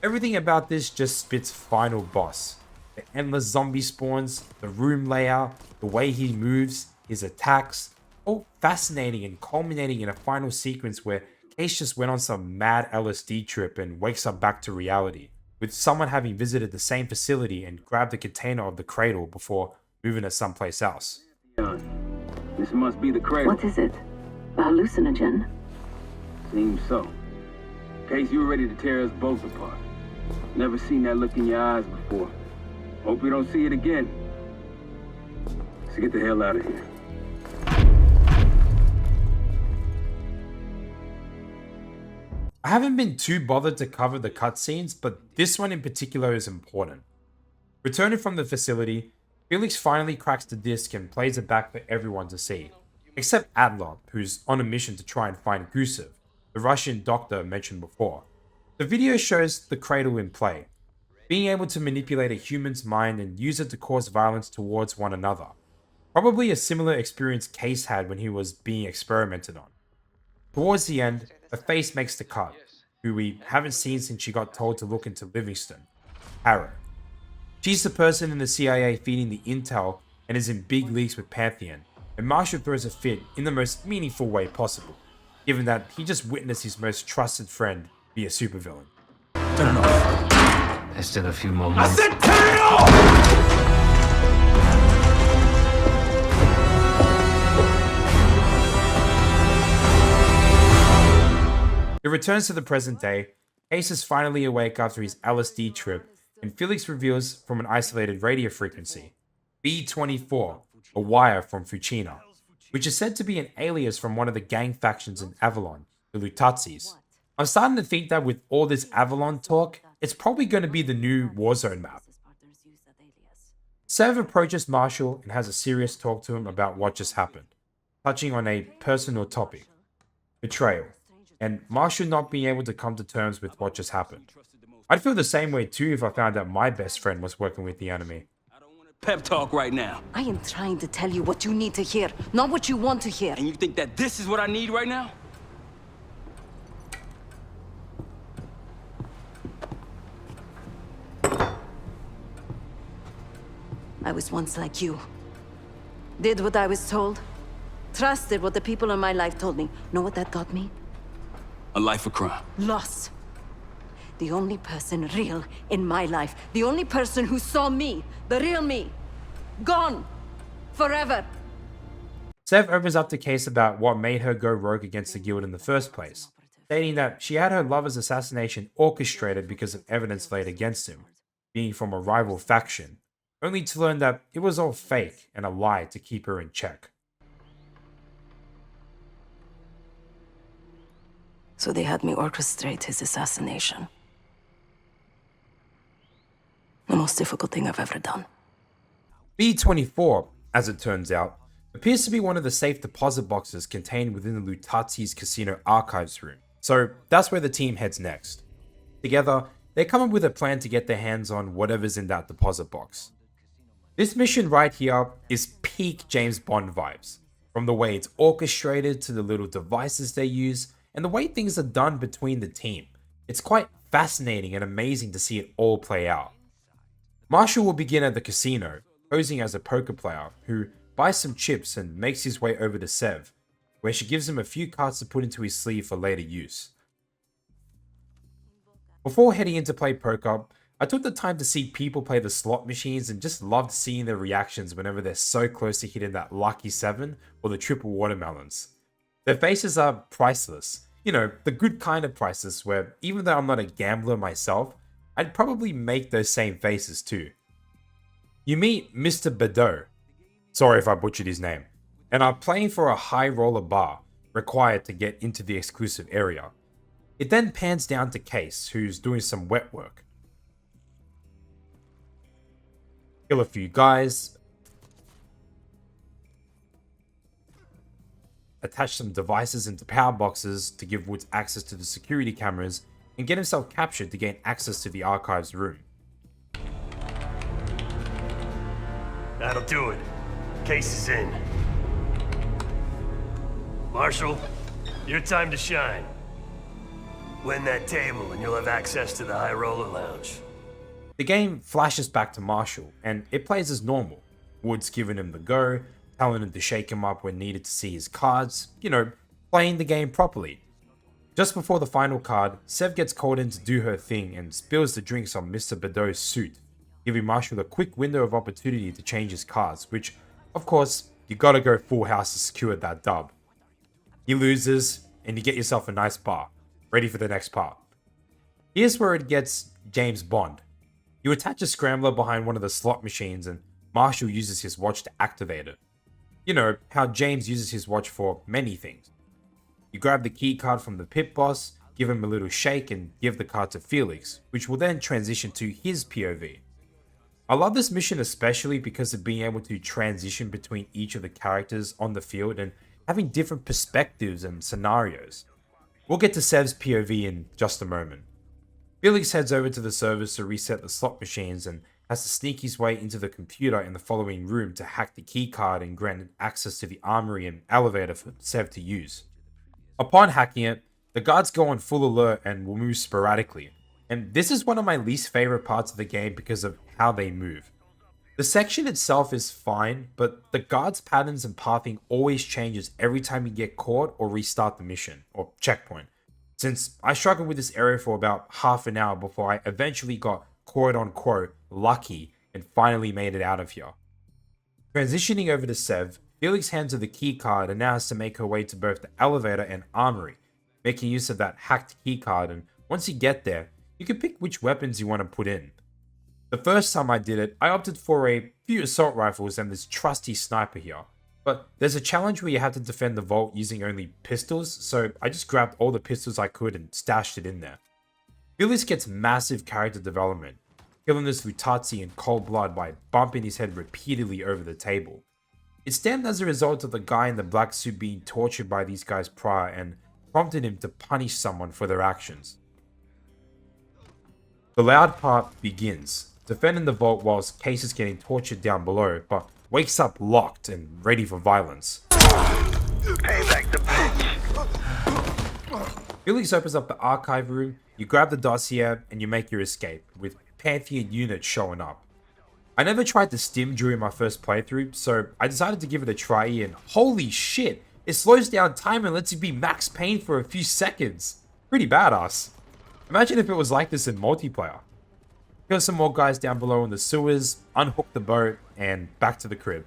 Everything about this just spits final boss. The endless zombie spawns, the room layout, the way he moves, his attacks, all fascinating and culminating in a final sequence where Case just went on some mad LSD trip and wakes up back to reality, with someone having visited the same facility and grabbed a container of the cradle before moving to someplace else. This must be the cradle. What is it? A hallucinogen? Seems so. Case, you were ready to tear us both apart. Never seen that look in your eyes before. Hope you don't see it again. So get the hell out of here. I haven't been too bothered to cover the cutscenes, but this one in particular is important. Returning from the facility, Felix finally cracks the disc and plays it back for everyone to see, except Adler, who's on a mission to try and find Gusev, the Russian doctor mentioned before. The video shows the cradle in play, being able to manipulate a human's mind and use it to cause violence towards one another. Probably a similar experience Case had when he was being experimented on. Towards the end, a face makes the cut, who we haven't seen since she got told to look into Livingston, Harrow. She's the person in the CIA feeding the intel and is in big leagues with Pantheon, and Marshall throws a fit in the most meaningful way possible, given that he just witnessed his most trusted friend be a supervillain. Turn it off. There's still a few more months. I said turn it off! It returns to the present day. Ace is finally awake after his LSD trip, and Felix reveals from an isolated radio frequency, B-24, a wire from Fucina, which is said to be an alias from one of the gang factions in Avalon, the Lutazis. I'm starting to think that with all this Avalon talk, it's probably going to be the new Warzone map. Sev approaches Marshall and has a serious talk to him about what just happened, touching on a personal topic, betrayal, and Marshall not being able to come to terms with what just happened. I'd feel the same way too if I found out my best friend was working with the enemy. Pep talk right now. I am trying to tell you what you need to hear, not what you want to hear. And you think that this is what I need right now? I was once like you. Did what I was told. Trusted what the people in my life told me. Know what that got me? A life of crime. Lost. The only person real in my life. The only person who saw me. The real me. Gone. Forever. Sev opens up the case about what made her go rogue against the guild in the first place, stating that she had her lover's assassination orchestrated because of evidence laid against him, being from a rival faction, only to learn that it was all fake and a lie to keep her in check. So they had me orchestrate his assassination. The most difficult thing I've ever done. B-24, as it turns out, appears to be one of the safe deposit boxes contained within the Lutazi's casino archives room, so that's where the team heads next. Together, they come up with a plan to get their hands on whatever's in that deposit box. This mission right here is peak James Bond vibes, from the way it's orchestrated to the little devices they use, and the way things are done between the team. It's quite fascinating and amazing to see it all play out. Marshall will begin at the casino, posing as a poker player who buys some chips and makes his way over to Sev, where she gives him a few cards to put into his sleeve for later use. Before heading in to play poker, I took the time to see people play the slot machines and just loved seeing their reactions whenever they're so close to hitting that lucky 7 or the triple watermelons. Their faces are priceless. You know, the good kind of priceless where even though I'm not a gambler myself, I'd probably make those same faces too. You meet Mr. Bedeau, sorry if I butchered his name, and are playing for a high roller bar required to get into the exclusive area. It then pans down to Case, who's doing some wet work. Kill a few guys, attach some devices into power boxes to give Woods access to the security cameras, and get himself captured to gain access to the archives room. That'll do it. Case is in. Marshall, your time to shine. Win that table and you'll have access to the High Roller Lounge. The game flashes back to Marshall, and it plays as normal. Woods giving him the go, telling him to shake him up when needed to see his cards, you know, playing the game properly. Just before the final card, Sev gets called in to do her thing and spills the drinks on Mr. Bedeau's suit, giving Marshall a quick window of opportunity to change his cards, which, of course, you gotta go full house to secure that dub. He loses, and you get yourself a nice bar, ready for the next part. Here's where it gets James Bond. You attach a scrambler behind one of the slot machines and Marshall uses his watch to activate it. You know, how James uses his watch for many things. You grab the key card from the pit boss, give him a little shake and give the card to Felix, which will then transition to his POV. I love this mission especially because of being able to transition between each of the characters on the field and having different perspectives and scenarios. We'll get to Sev's POV in just a moment. Felix heads over to the servers to reset the slot machines and has to sneak his way into the computer in the following room to hack the keycard and grant access to the armory and elevator for Sev to use. Upon hacking it, the guards go on full alert and will move sporadically, and this is one of my least favorite parts of the game because of how they move. The section itself is fine, but the guards' patterns and pathing always changes every time you get caught or restart the mission, or checkpoint, since I struggled with this area for about half an hour before I eventually got quote-unquote lucky and finally made it out of here. Transitioning over to Sev, Felix hands her the key card and now has to make her way to both the elevator and armory, making use of that hacked key card, and once you get there, you can pick which weapons you want to put in. The first time I did it, I opted for a few assault rifles and this trusty sniper here, but there's a challenge where you have to defend the vault using only pistols, so I just grabbed all the pistols I could and stashed it in there. Felix gets massive character development, killing this Lutazi in cold blood by bumping his head repeatedly over the table. It stemmed as a result of the guy in the black suit being tortured by these guys prior and prompted him to punish someone for their actions. The loud part begins, defending the vault whilst Case is getting tortured down below, but wakes up locked and ready for violence. Payback the bitch. Felix opens up the archive room, you grab the dossier, and you make your escape, with Pantheon units showing up. I never tried to stim during my first playthrough, so I decided to give it a try and holy shit, it slows down time and lets you be max pain for a few seconds. Pretty badass. Imagine if it was like this in multiplayer. Kill some more guys down below in the sewers, unhook the boat, and back to the crib.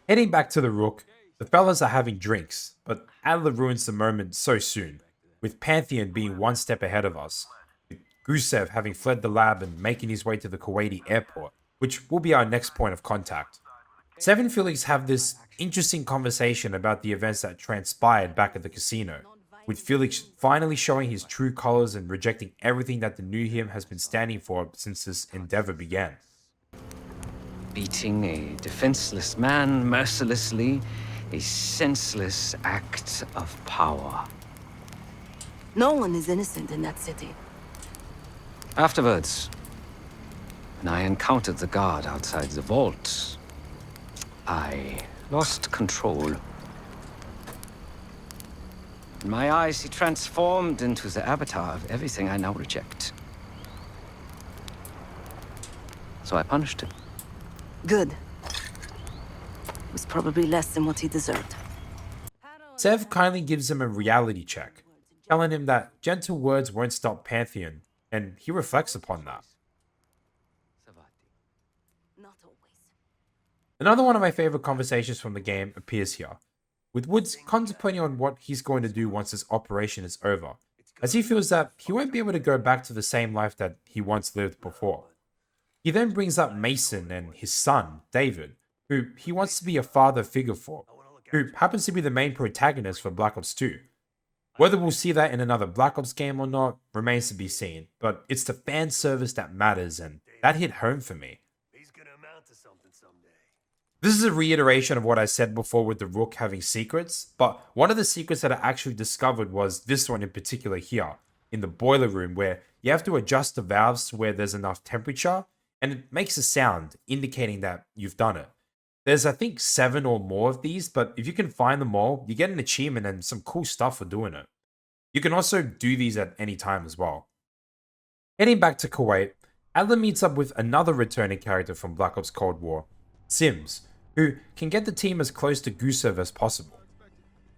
Heading back to the Rook, the fellas are having drinks, but Adler ruins the moment so soon, with Pantheon being one step ahead of us, with Gusev having fled the lab and making his way to the Kuwaiti airport, which will be our next point of contact. Sev and Felix have this interesting conversation about the events that transpired back at the casino, with Felix finally showing his true colors and rejecting everything that the new him has been standing for since this endeavor began. Beating a defenseless man mercilessly, a senseless act of power. No one is innocent in that city. Afterwards, when I encountered the guard outside the vault, I lost control. In my eyes, he transformed into the avatar of everything I now reject. So I punished him. Good. It was probably less than what he deserved. Sev kindly gives him a reality check, telling him that gentle words won't stop Pantheon, and he reflects upon that. Not always. Another one of my favorite conversations from the game appears here, with Woods contemplating on what he's going to do once this operation is over, as he feels that he won't be able to go back to the same life that he once lived before. He then brings up Mason and his son, David, who he wants to be a father figure for, who happens to be the main protagonist for Black Ops 2. Whether we'll see that in another Black Ops game or not remains to be seen, but it's the fan service that matters, and that hit home for me. He's gonna amount to something someday. This is a reiteration of what I said before with the Rook having secrets, but one of the secrets that I actually discovered was this one in particular here, in the boiler room, where you have to adjust the valves to where there's enough temperature, and it makes a sound indicating that you've done it. There's I think 7 or more of these, but if you can find them all, you get an achievement and some cool stuff for doing it. You can also do these at any time as well. Heading back to Kuwait, Adler meets up with another returning character from Black Ops Cold War, Sims, who can get the team as close to Gusev as possible.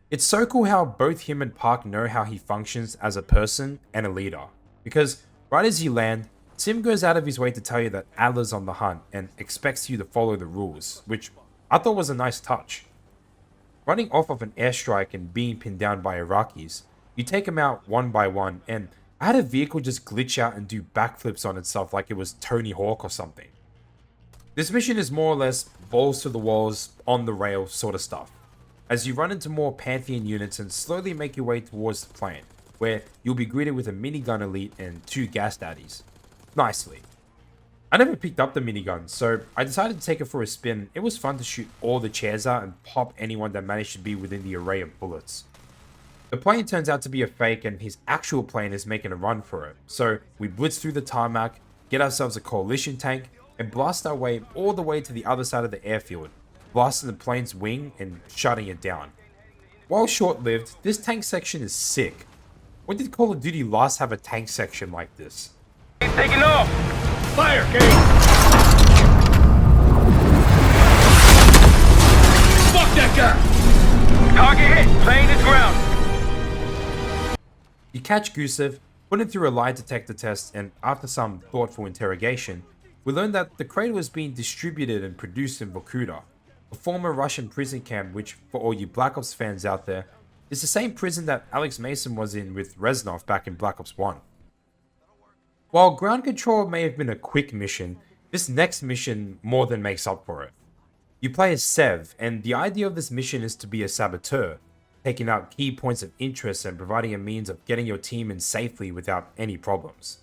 It's so cool how both him and Park know how he functions as a person and a leader, because right as you land, Sim goes out of his way to tell you that Adler's on the hunt and expects you to follow the rules, which I thought was a nice touch. Running off of an airstrike and being pinned down by Iraqis, you take them out one by one, and I had a vehicle just glitch out and do backflips on itself like it was Tony Hawk or something. This mission is more or less balls to the walls, on the rail sort of stuff, as you run into more Pantheon units and slowly make your way towards the plane, where you'll be greeted with a minigun elite and 2 gas daddies. Nicely. I never picked up the minigun, so I decided to take it for a spin. It was fun to shoot all the chairs out and pop anyone that managed to be within the array of bullets. The plane turns out to be a fake and his actual plane is making a run for it, so we blitz through the tarmac, get ourselves a coalition tank, and blast our way all the way to the other side of the airfield, blasting the plane's wing and shutting it down. While short-lived, this tank section is sick. When did Call of Duty last have a tank section like this? He's taking off! Fire, Kate! Fuck that guy! Target hit! Plane is ground! You catch Gusev, put him through a lie detector test, and after some thoughtful interrogation, we learn that the crate was being distributed and produced in Vorkuta, a former Russian prison camp which, for all you Black Ops fans out there, is the same prison that Alex Mason was in with Reznov back in Black Ops 1. While ground control may have been a quick mission, this next mission more than makes up for it. You play as Sev, and the idea of this mission is to be a saboteur, taking out key points of interest and providing a means of getting your team in safely without any problems.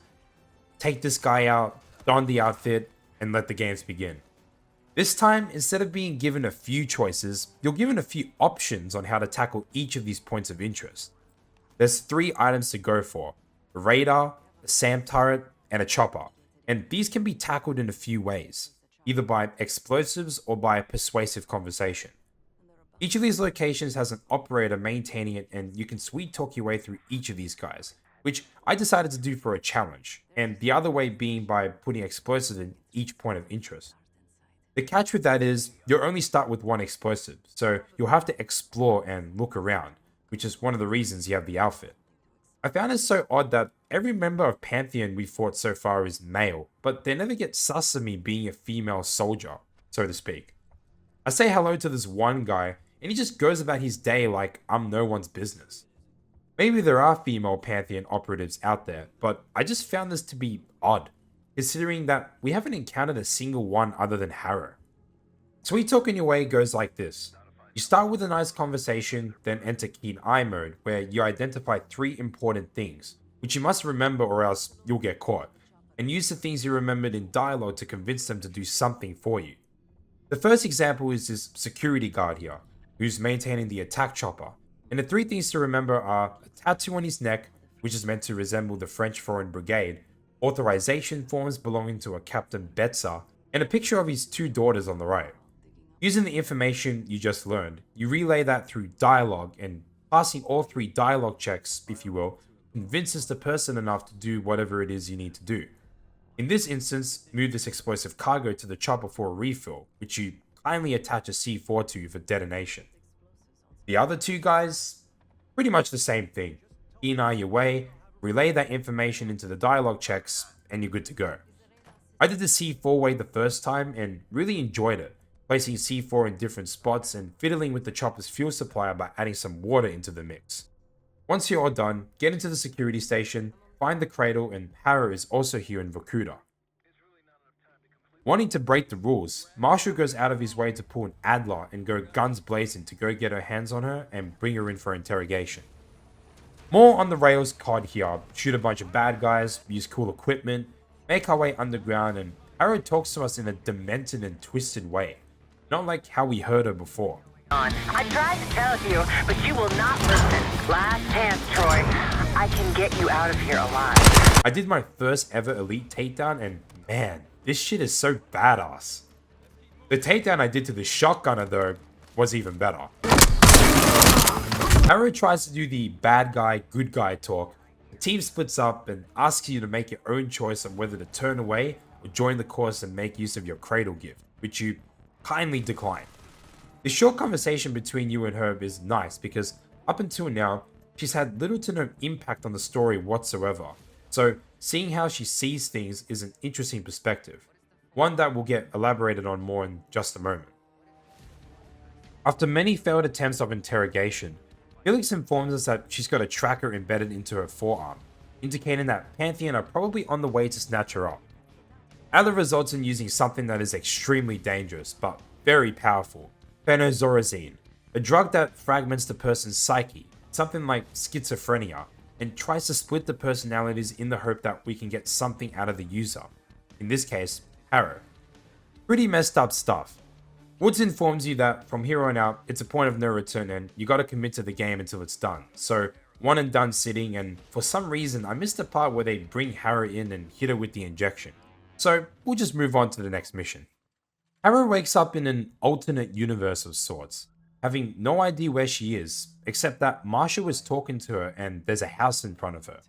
Take this guy out, don the outfit, and let the games begin. This time, instead of being given a few choices, you're given a few options on how to tackle each of these points of interest. There's 3 items to go for: a radar, a SAM turret, and a chopper, and these can be tackled in a few ways, either by explosives or by a persuasive conversation. Each of these locations has an operator maintaining it, and you can sweet talk your way through each of these guys, which I decided to do for a challenge, and the other way being by putting explosives in each point of interest. The catch with that is, you'll only start with 1 explosive, so you'll have to explore and look around, which is one of the reasons you have the outfit. I found it so odd that every member of Pantheon we fought so far is male, but they never get sus of me being a female soldier, so to speak. I say hello to this one guy, and he just goes about his day like I'm no one's business. Maybe there are female Pantheon operatives out there, but I just found this to be odd, considering that we haven't encountered a single one other than Harrow. Sweet talking your way goes like this. You start with a nice conversation, then enter keen eye mode, where you identify 3 important things, which you must remember or else you'll get caught, and use the things you remembered in dialogue to convince them to do something for you. The first example is this security guard here, who's maintaining the attack chopper, and the 3 things to remember are a tattoo on his neck, which is meant to resemble the French Foreign Brigade, authorization forms belonging to a Captain Betzer, and a picture of his 2 daughters on the right. Using the information you just learned, you relay that through dialogue, and passing all 3 dialogue checks, if you will, convinces the person enough to do whatever it is you need to do. In this instance, move this explosive cargo to the chopper for a refill, which you kindly attach a C4 to for detonation. The other 2 guys, pretty much the same thing. Keen eye your way, relay that information into the dialogue checks, and you're good to go. I did the C4 way the first time and really enjoyed it, placing C4 in different spots and fiddling with the chopper's fuel supply by adding some water into the mix. Once you're all done, get into the security station, find the cradle, and Harrow is also here in Vorkuta. Wanting to break the rules, Marshall goes out of his way to pull an Adler and go guns blazing to go get her hands on her and bring her in for interrogation. More on the rails COD here, shoot a bunch of bad guys, use cool equipment, make our way underground, and Harrow talks to us in a demented and twisted way, not like how we heard her before. I tried to tell you, but you will not listen. Last chance, Troy. I can get you out of here alive. I did my first ever elite takedown, and man, this shit is so badass. The takedown I did to the shotgunner though was even better. Harrow tries to do the bad guy, good guy talk. The team splits up and asks you to make your own choice on whether to turn away or join the course and make use of your cradle gift, which you kindly decline. The short conversation between you and Herb is nice because up until now, she's had little to no impact on the story whatsoever. So seeing how she sees things is an interesting perspective, one that will get elaborated on more in just a moment. After many failed attempts of interrogation, Felix informs us that she's got a tracker embedded into her forearm, indicating that Pantheon are probably on the way to snatch her up. Adler results in using something that is extremely dangerous, but very powerful, phenozorazine, a drug that fragments the person's psyche, something like schizophrenia, and tries to split the personalities in the hope that we can get something out of the user, in this case, Harrow. Pretty messed up stuff. Woods informs you that from here on out, it's a point of no return and you gotta commit to the game until it's done. So, one and done sitting, and for some reason I missed the part where they bring Harrow in and hit her with the injection. So, we'll just move on to the next mission. Harrow wakes up in an alternate universe of sorts, having no idea where she is, except that Marshall is talking to her and there's a house in front of her.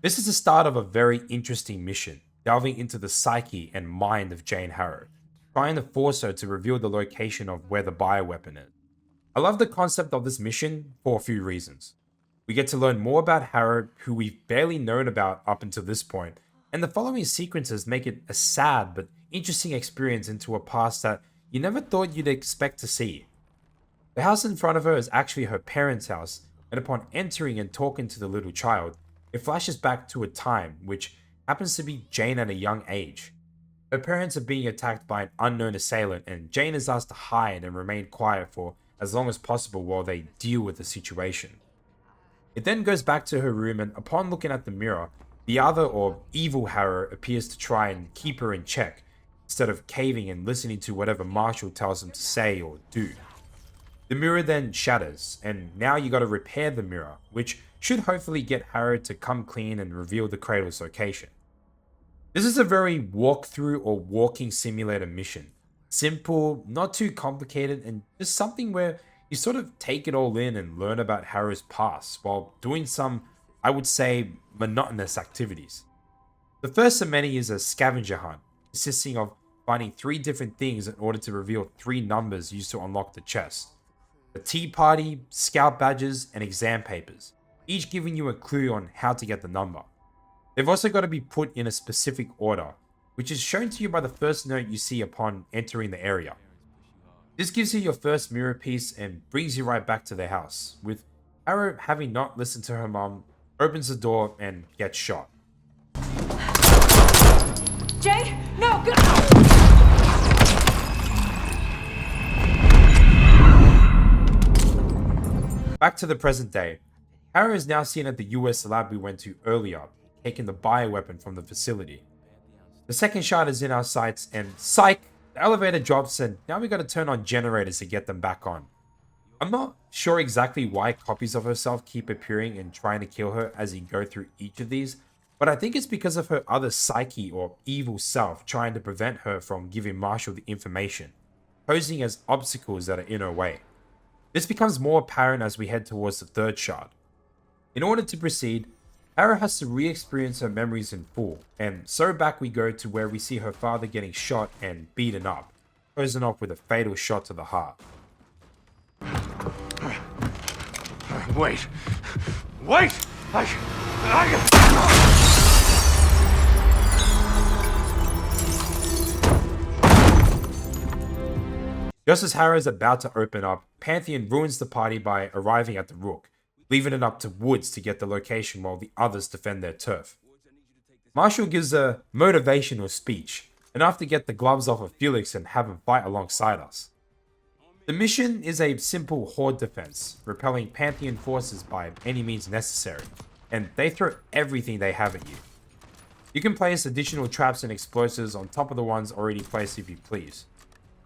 This is the start of a very interesting mission, delving into the psyche and mind of Jane Harrow, trying to force her to reveal the location of where the bioweapon is. I love the concept of this mission for a few reasons. We get to learn more about Harrow, who we've barely known about up until this point, and the following sequences make it a sad but interesting experience into a past that you never thought you'd expect to see. The house in front of her is actually her parents' house, and upon entering and talking to the little child, it flashes back to a time which happens to be Jane at a young age. Her parents are being attacked by an unknown assailant, and Jane is asked to hide and remain quiet for as long as possible while they deal with the situation. It then goes back to her room, and upon looking at the mirror, the other or evil Harrow appears to try and keep her in check, instead of caving and listening to whatever Marshall tells him to say or do. The mirror then shatters, and now you gotta repair the mirror, which should hopefully get Harrow to come clean and reveal the cradle's location. This is a very walkthrough or walking simulator mission. Simple, not too complicated, and just something where you sort of take it all in and learn about Harrow's past while doing some, I would say, monotonous activities. The first of many is a scavenger hunt, consisting of finding 3 different things in order to reveal 3 numbers used to unlock the chest. A tea party, scout badges, and exam papers, each giving you a clue on how to get the number. They've also got to be put in a specific order, which is shown to you by the first note you see upon entering the area. This gives you your first mirror piece and brings you right back to their house, with Harrow, having not listened to her mom, opens the door and gets shot. Jay, no, go! Back to the present day. Harrow is now seen at the US lab we went to earlier, taking the bioweapon from the facility. The second shot is in our sights and psych! The elevator drops and now we gotta turn on generators to get them back on. I'm not sure exactly why copies of herself keep appearing and trying to kill her as you go through each of these, but I think it's because of her other psyche or evil self trying to prevent her from giving Marshall the information, posing as obstacles that are in her way. This becomes more apparent as we head towards the third shot. In order to proceed, Harrow has to re-experience her memories in full, and so back we go to where we see her father getting shot and beaten up, closing off with a fatal shot to the heart. Wait! Wait! Just as Harrow is about to open up, Pantheon ruins the party by arriving at the Rook, leaving it up to Woods to get the location while the others defend their turf. Marshall gives a motivational speech, enough to get the gloves off of Felix and have him fight alongside us. The mission is a simple horde defense, repelling Pantheon forces by any means necessary, and they throw everything they have at you. You can place additional traps and explosives on top of the ones already placed if you please.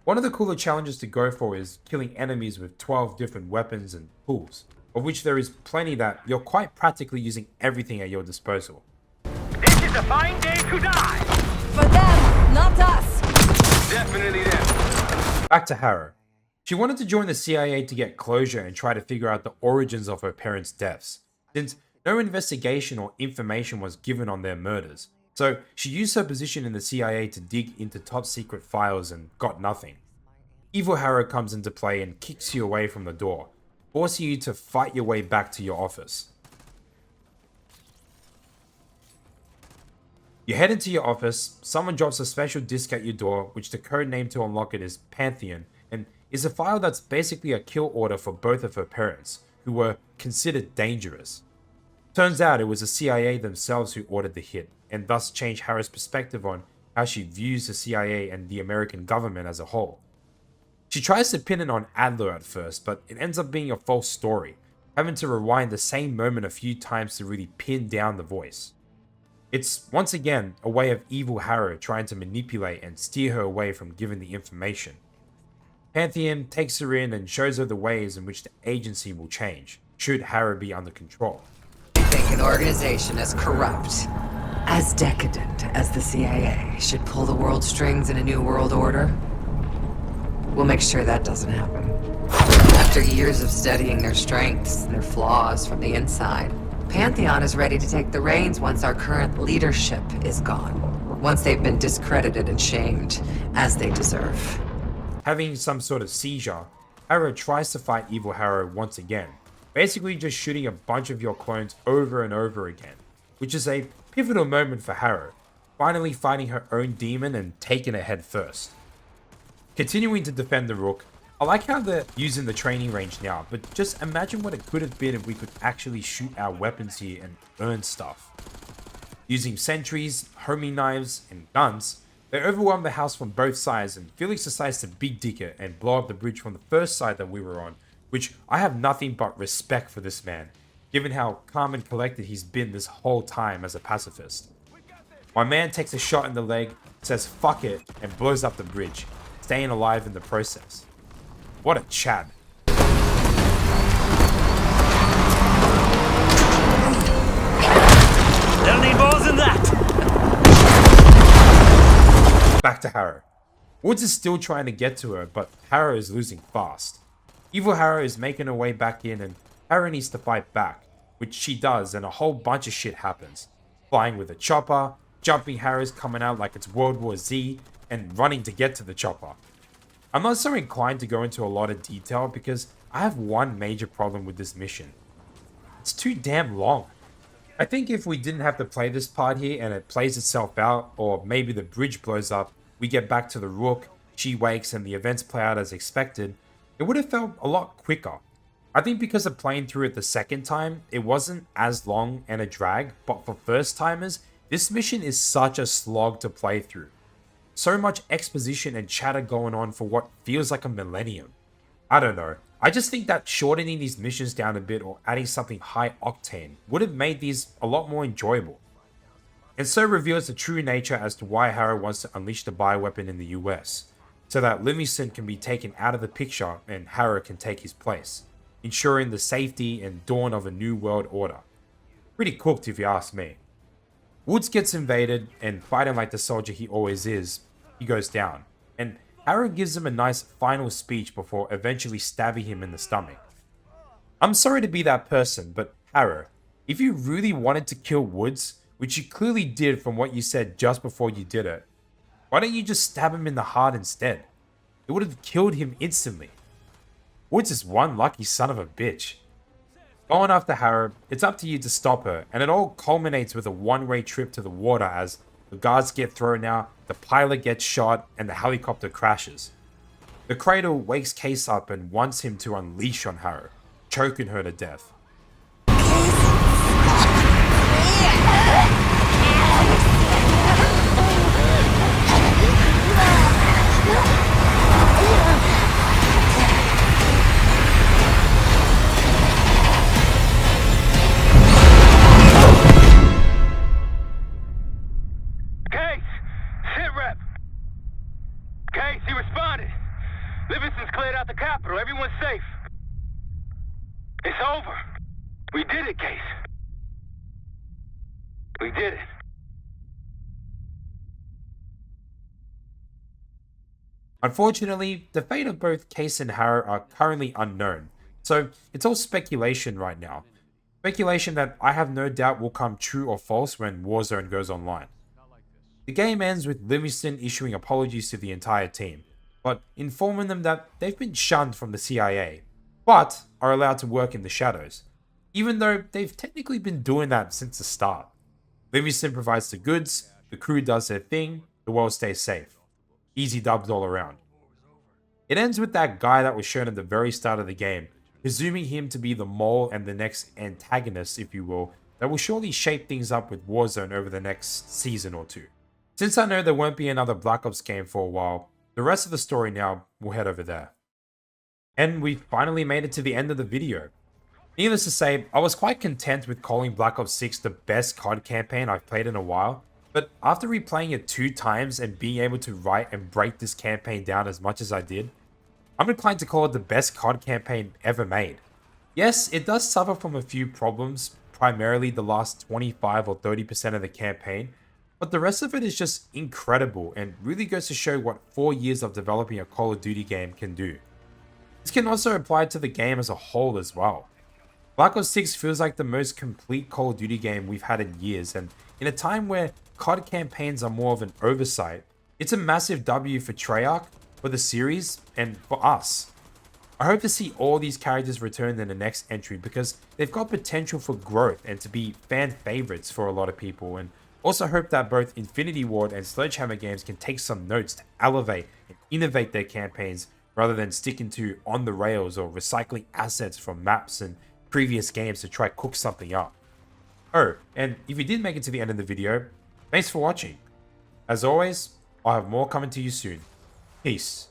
One of the cooler challenges to go for is killing enemies with 12 different weapons and tools, of which there is plenty that you're quite practically using everything at your disposal. This is a fine day to die! For them, not us! Definitely them. Back to Harrow. She wanted to join the CIA to get closure and try to figure out the origins of her parents' deaths, since no investigation or information was given on their murders. So she used her position in the CIA to dig into top secret files and got nothing. Evil Harrow comes into play and kicks you away from the door, forcing you to fight your way back to your office. You head into your office, someone drops a special disc at your door, which the code name to unlock it is Pantheon, and is a file that's basically a kill order for both of her parents, who were considered dangerous. Turns out it was the CIA themselves who ordered the hit, and thus changed Harrow's perspective on how she views the CIA and the American government as a whole. She tries to pin it on Adler at first, but it ends up being a false story, having to rewind the same moment a few times to really pin down the voice. It's once again a way of evil Harrow trying to manipulate and steer her away from giving the information. Pantheon takes her in and shows her the ways in which the agency will change, should Harrow be under control. You think an organization as corrupt, as decadent as the CIA should pull the world strings in a new world order? We'll make sure that doesn't happen. After years of studying their strengths and their flaws from the inside, Pantheon is ready to take the reins once our current leadership is gone. Once they've been discredited and shamed, as they deserve. Having some sort of seizure, Harrow tries to fight Evil Harrow once again, basically just shooting a bunch of your clones over and over again, which is a pivotal moment for Harrow, finally fighting her own demon and taking it head first. Continuing to defend the Rook, I like how they're using the training range now, but just imagine what it could have been if we could actually shoot our weapons here and earn stuff. Using sentries, homing knives, and guns, they overwhelm the house from both sides, and Felix decides to big dick it and blow up the bridge from the first side that we were on, which I have nothing but respect for this man, given how calm and collected he's been this whole time as a pacifist. My man takes a shot in the leg, says fuck it, and blows up the bridge, staying alive in the process. What a Chad. Don't need more than that! Back to Harrow. Woods is still trying to get to her, but Harrow is losing fast. Evil Harrow is making her way back in, and Harrow needs to fight back, which she does, and a whole bunch of shit happens. Flying with a chopper, jumping Harrow's coming out like it's World War Z, and running to get to the chopper. I'm not so inclined to go into a lot of detail because I have one major problem with this mission. It's too damn long. I think if we didn't have to play this part here and it plays itself out, or maybe the bridge blows up, we get back to the Rook, she wakes and the events play out as expected, it would have felt a lot quicker. I think because of playing through it the second time, it wasn't as long and a drag, but for first timers, this mission is such a slog to play through. So much exposition and chatter going on for what feels like a millennium. I don't know, I just think that shortening these missions down a bit or adding something high octane would have made these a lot more enjoyable. And so reveals the true nature as to why Harrow wants to unleash the bioweapon in the US, so that Livingston can be taken out of the picture and Harrow can take his place, ensuring the safety and dawn of a new world order. Pretty cooked if you ask me. Woods gets invaded, and fighting like the soldier he always is, he goes down, and Harrow gives him a nice final speech before eventually stabbing him in the stomach. I'm sorry to be that person, but Harrow, if you really wanted to kill Woods, which you clearly did from what you said just before you did it, why don't you just stab him in the heart instead? It would have killed him instantly. Woods is one lucky son of a bitch. Going after Harrow, it's up to you to stop her, and it all culminates with a one-way trip to the water as the guards get thrown out, the pilot gets shot, and the helicopter crashes. The Cradle wakes Case up and wants him to unleash on Harrow, choking her to death. Case! Sit rep! Case, he responded. Livingston's cleared out the capital. Everyone's safe. It's over. We did it, Case. We did it. Unfortunately, the fate of both Case and Harrow are currently unknown, so it's all speculation right now. Speculation that I have no doubt will come true or false when Warzone goes online. The game ends with Livingston issuing apologies to the entire team, but informing them that they've been shunned from the CIA, but are allowed to work in the shadows, even though they've technically been doing that since the start. Livingston provides the goods, the crew does their thing, the world stays safe. Easy dubs all around. It ends with that guy that was shown at the very start of the game, presuming him to be the mole and the next antagonist, if you will, that will surely shape things up with Warzone over the next season or two. Since I know there won't be another Black Ops game for a while, the rest of the story now will head over there. And we finally made it to the end of the video. Needless to say, I was quite content with calling Black Ops 6 the best COD campaign I've played in a while, but after replaying it 2 times and being able to write and break this campaign down as much as I did, I'm inclined to call it the best COD campaign ever made. Yes, it does suffer from a few problems, primarily the last 25 or 30% of the campaign, but the rest of it is just incredible and really goes to show what 4 years of developing a Call of Duty game can do. This can also apply to the game as a whole as well. Black Ops 6 feels like the most complete Call of Duty game we've had in years, and in a time where COD campaigns are more of an oversight, it's a massive W for Treyarch, for the series, and for us. I hope to see all these characters return in the next entry because they've got potential for growth and to be fan favorites for a lot of people, and also hope that both Infinity Ward and Sledgehammer games can take some notes to elevate and innovate their campaigns rather than sticking to on the rails or recycling assets from maps and previous games to try cook something up. Oh, and if you did make it to the end of the video, thanks for watching. As always, I'll have more coming to you soon. Peace.